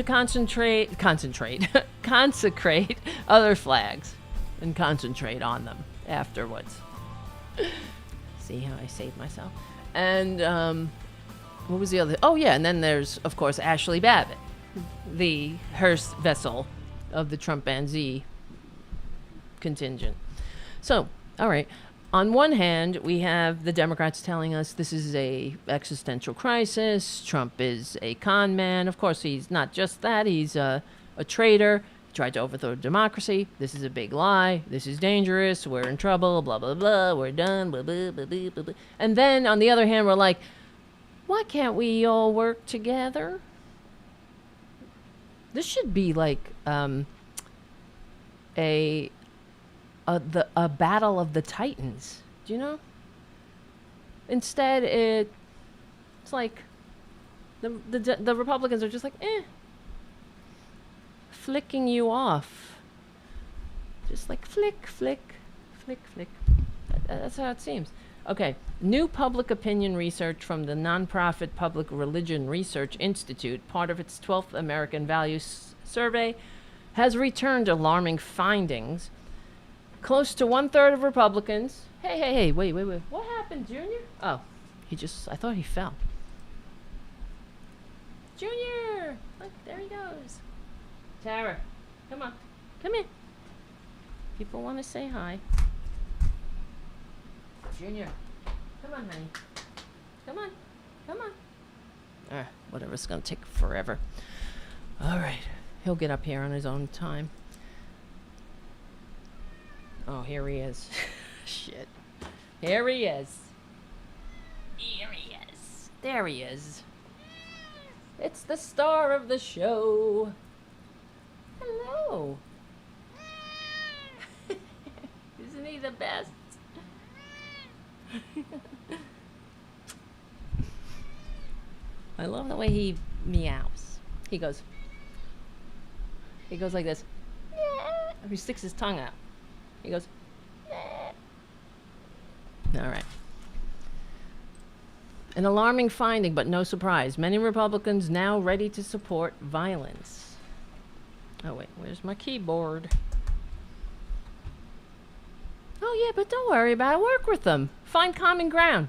consecrate other flags and concentrate on them afterwards. See how I saved myself? And what was the other? Oh yeah, and then there's of course Ashley Babbitt, the Hearst vessel of the Trumpanzee contingent. So, all right. On one hand, we have the Democrats telling us this is a existential crisis. Trump is a con man. Of course, he's not just that. He's a traitor. He tried to overthrow democracy. This is a big lie. This is dangerous. We're in trouble. Blah, blah, blah. We're done. Blah, blah, blah, blah, blah, blah. And then, on the other hand, we're like, why can't we all work together? This should be like a battle of the Titans. Do you know? Instead, it's like the Republicans are just like, flicking you off. Just like flick, flick, flick, flick. That's how it seems. Okay. New public opinion research from the nonprofit Public Religion Research Institute, part of its 12th American Values Survey, has returned alarming findings. Close to 1/3 of Republicans. Hey, wait. What happened, Junior? Oh, I thought he fell. Junior! Look, there he goes. Tara, come on. Come in. People want to say hi. Junior, come on, honey. Come on. Whatever, it's going to take forever. All right. He'll get up here on his own time. Oh, here he is. Shit. Here he is. There he is. It's the star of the show. Hello. Isn't he the best? I love the way he meows. He goes like this. He sticks his tongue out. He goes, all right. An alarming finding, but no surprise. Many Republicans now ready to support violence. Oh, wait, where's my keyboard? Oh, yeah, but don't worry about it. Work with them. Find common ground.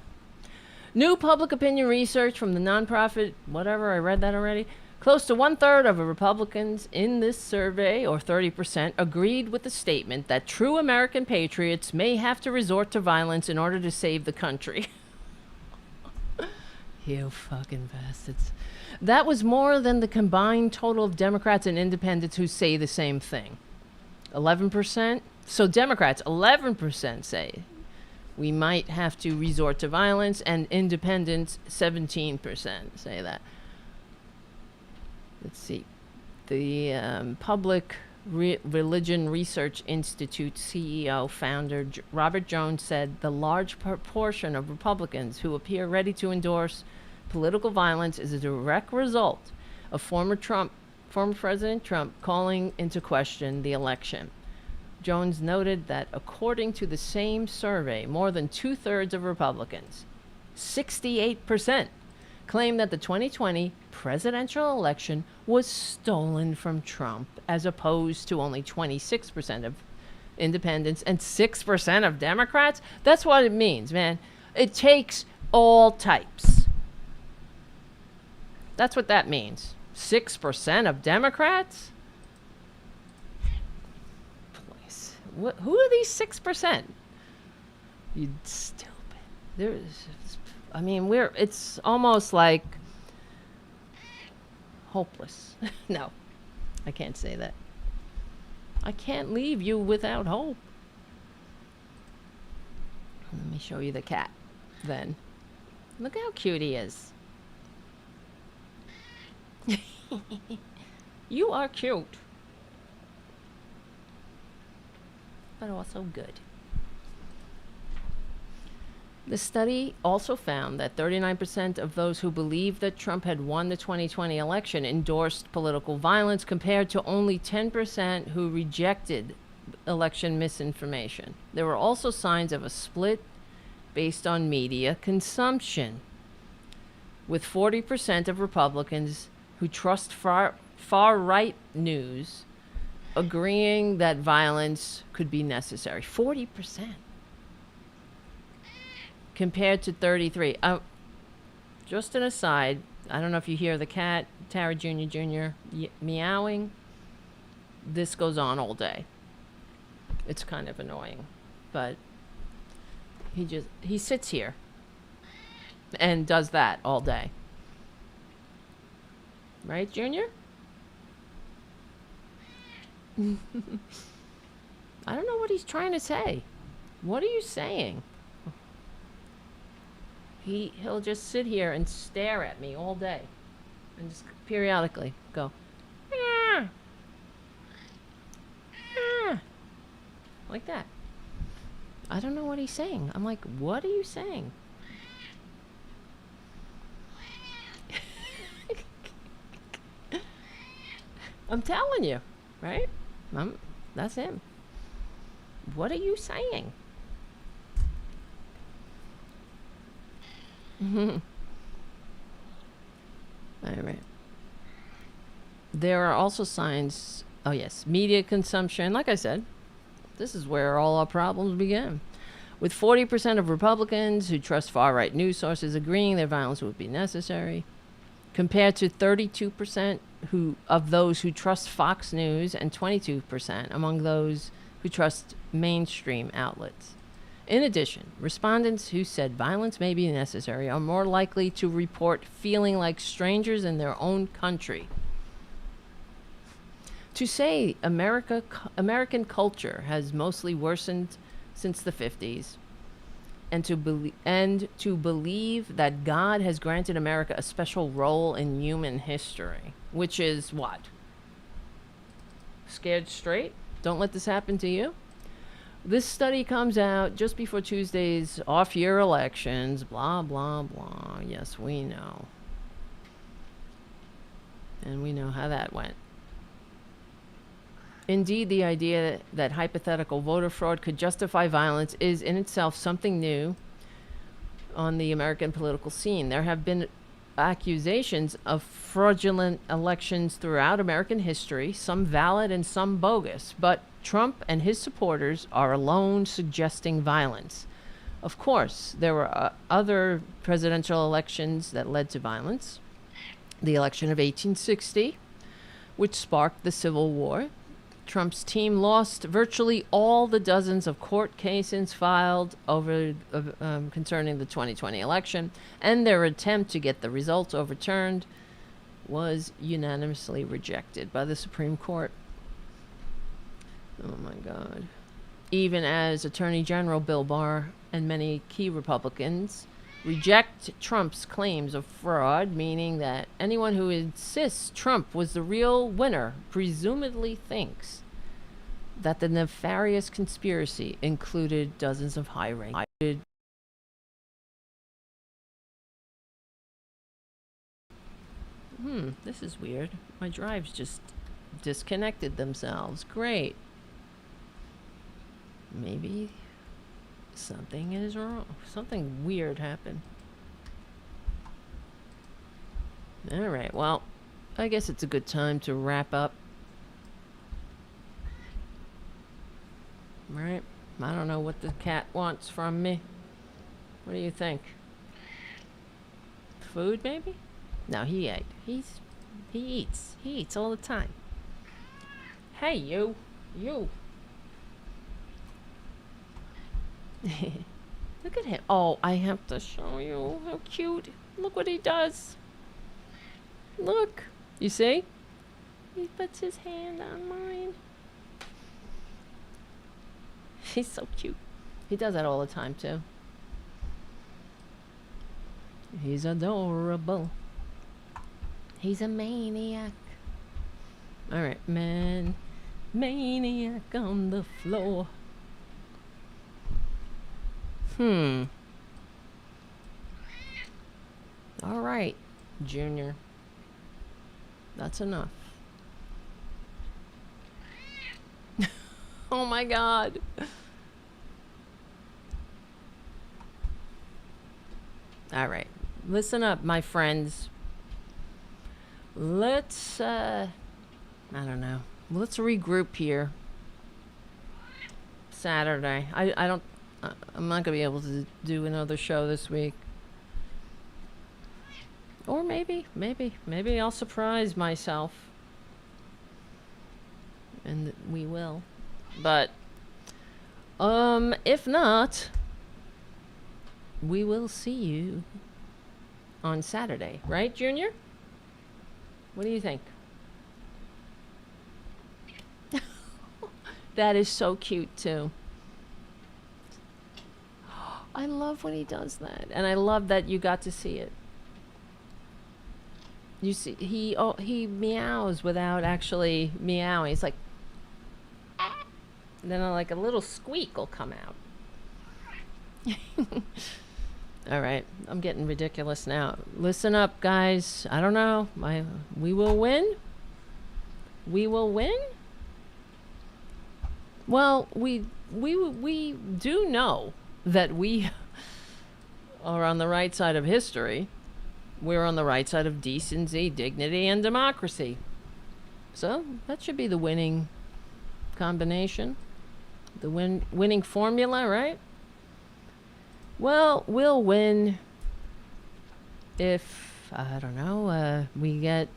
New public opinion research from the nonprofit, whatever, I read that already. Close to 1/3 of Republicans in this survey, or 30%, agreed with the statement that true American patriots may have to resort to violence in order to save the country. You fucking bastards. That was more than the combined total of Democrats and independents who say the same thing. 11%? So Democrats, 11% say we might have to resort to violence, and independents, 17% say that. Let's see. The Public Religion Research Institute CEO founder Robert Jones said the large proportion of Republicans who appear ready to endorse political violence is a direct result of former President Trump calling into question the election. Jones noted that according to the same survey, more than 2/3 of Republicans, 68%, claim that the 2020 presidential election was stolen from Trump, as opposed to only 26% of independents and 6% of Democrats. That's what it means, man. It takes all types. That's what that means. 6% of Democrats? Please. Who are these 6%? You stupid. It's almost like hopeless. No, I can't say that. I can't leave you without hope. Let me show you the cat, then. Look how cute he is. You are cute. But also good. The study also found that 39% of those who believed that Trump had won the 2020 election endorsed political violence, compared to only 10% who rejected election misinformation. There were also signs of a split based on media consumption, with 40% of Republicans who trust far-right news agreeing that violence could be necessary. 40%. Compared to 33. Just an aside, I don't know if you hear the cat, Tara Jr. meowing. This goes on all day. It's kind of annoying, but he sits here and does that all day. Right, Junior? I don't know what he's trying to say. What are you saying? He'll just sit here and stare at me all day and just periodically go, "Ah, ah," like that. I don't know what he's saying. I'm like, what are you saying? I'm telling you, right? That's him. What are you saying? All right. There are also signs. Oh yes, media consumption. Like I said, this is where all our problems begin. With 40% of Republicans who trust far-right news sources agreeing that violence would be necessary, compared to 32% of those who trust Fox News and 22% among those who trust mainstream outlets. In addition, respondents who said violence may be necessary are more likely to report feeling like strangers in their own country. To say American culture has mostly worsened since the 50s, and to believe that God has granted America a special role in human history, which is what? Scared straight? Don't let this happen to you? This study comes out just before Tuesday's off-year elections, blah, blah, blah. Yes, we know. And we know how that went. Indeed, the idea that hypothetical voter fraud could justify violence is in itself something new on the American political scene. There have been accusations of fraudulent elections throughout American history, some valid and some bogus, but Trump and his supporters are alone suggesting violence. Of course, there were other presidential elections that led to violence. The election of 1860, which sparked the Civil War. Trump's team lost virtually all the dozens of court cases filed over concerning the 2020 election, and their attempt to get the results overturned was unanimously rejected by the Supreme Court. Oh my God. Even as Attorney General Bill Barr and many key Republicans reject Trump's claims of fraud, meaning that anyone who insists Trump was the real winner presumably thinks that the nefarious conspiracy included dozens of high-ranking. This is weird. My drives just disconnected themselves. Great. Maybe something is wrong. Something weird happened. All right, well, I guess it's a good time to wrap up. Right? I don't know what the cat wants from me. What do you think? Food, maybe? No, he ate. He eats. He eats all the time. Hey, you. You. Look at him. Oh, I have to show you how cute. Look what he does. Look. You see? He puts his hand on mine. He's so cute. He does that all the time, too. He's adorable. He's a maniac. All right, man. Maniac on the floor. All right, Junior. That's enough. Oh my God. All right. Listen up, my friends. Let's, I don't know. Let's regroup here. Saturday. I'm not going to be able to do another show this week. Or maybe I'll surprise myself. And we will. But, if not, we will see you on Saturday. Right, Junior? What do you think? That is so cute, too. I love when he does that. And I love that you got to see it. You see, he meows without actually meowing. He's like, and then like a little squeak will come out. All right, I'm getting ridiculous now. Listen up, guys. I don't know. We will win. We will win. Well, we do know that we are on the right side of history. We're on the right side of decency, dignity, and democracy. So that should be the winning combination. The winning formula, right? Well, we'll win if, I don't know, we get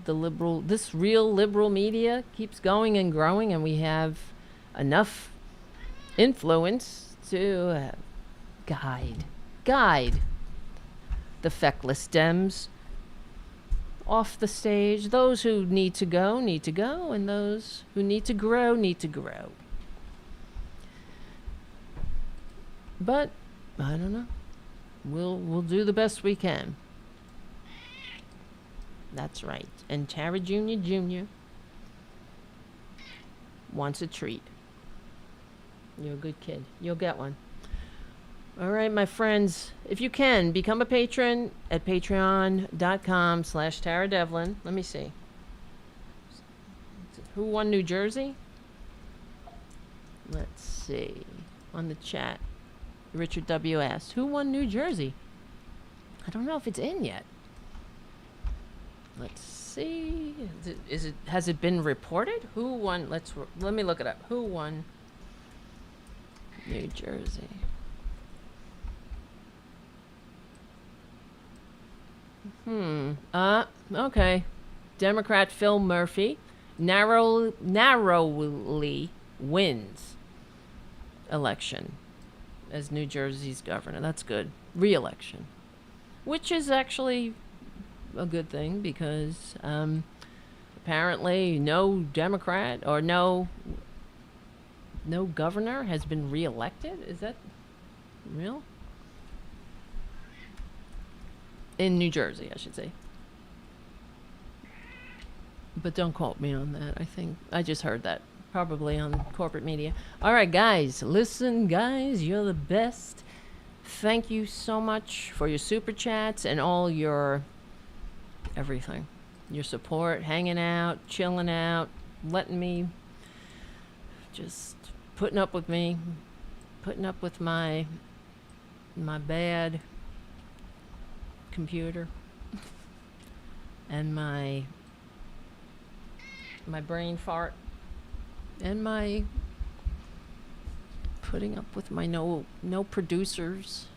this real liberal media keeps going and growing, and we have enough influence to guide the feckless Dems off the stage. Those who need to go, and those who need to grow, need to grow. But I don't know. We'll do the best we can. That's right. And Tara Jr. wants a treat. You're a good kid. You'll get one. All right, my friends. If you can, become a patron at patreon.com/Tara Devlin. Let me see. Who won New Jersey? Let's see. On the chat. Richard W. asked, who won New Jersey? I don't know if it's in yet. Let's see. Has it been reported? Who won? Let me look it up. Who won New Jersey? Okay. Democrat Phil Murphy narrowly wins election as New Jersey's governor. That's good. Re-election. Which is actually a good thing because apparently no Democrat or no governor has been re-elected. Is that real? In New Jersey, I should say. But don't quote me on that. I think I just heard that. Probably on corporate media. All right, guys. Listen, guys. You're the best. Thank you so much for your super chats and all your everything. Your support, hanging out, chilling out, letting me, just putting up with me, putting up with my bad computer and my brain fart and my putting up with my no producers,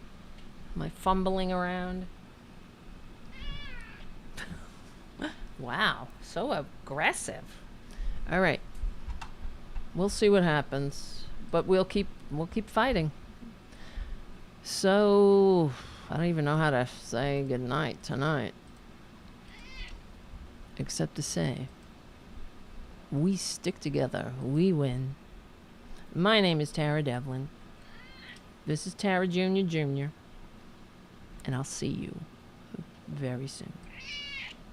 my fumbling around. Wow, so aggressive. All right, we'll see what happens, but we'll keep fighting. So I don't even know how to say goodnight tonight, except to say, we stick together, we win. My name is Tara Devlin. This is Tara Jr., and I'll see you very soon.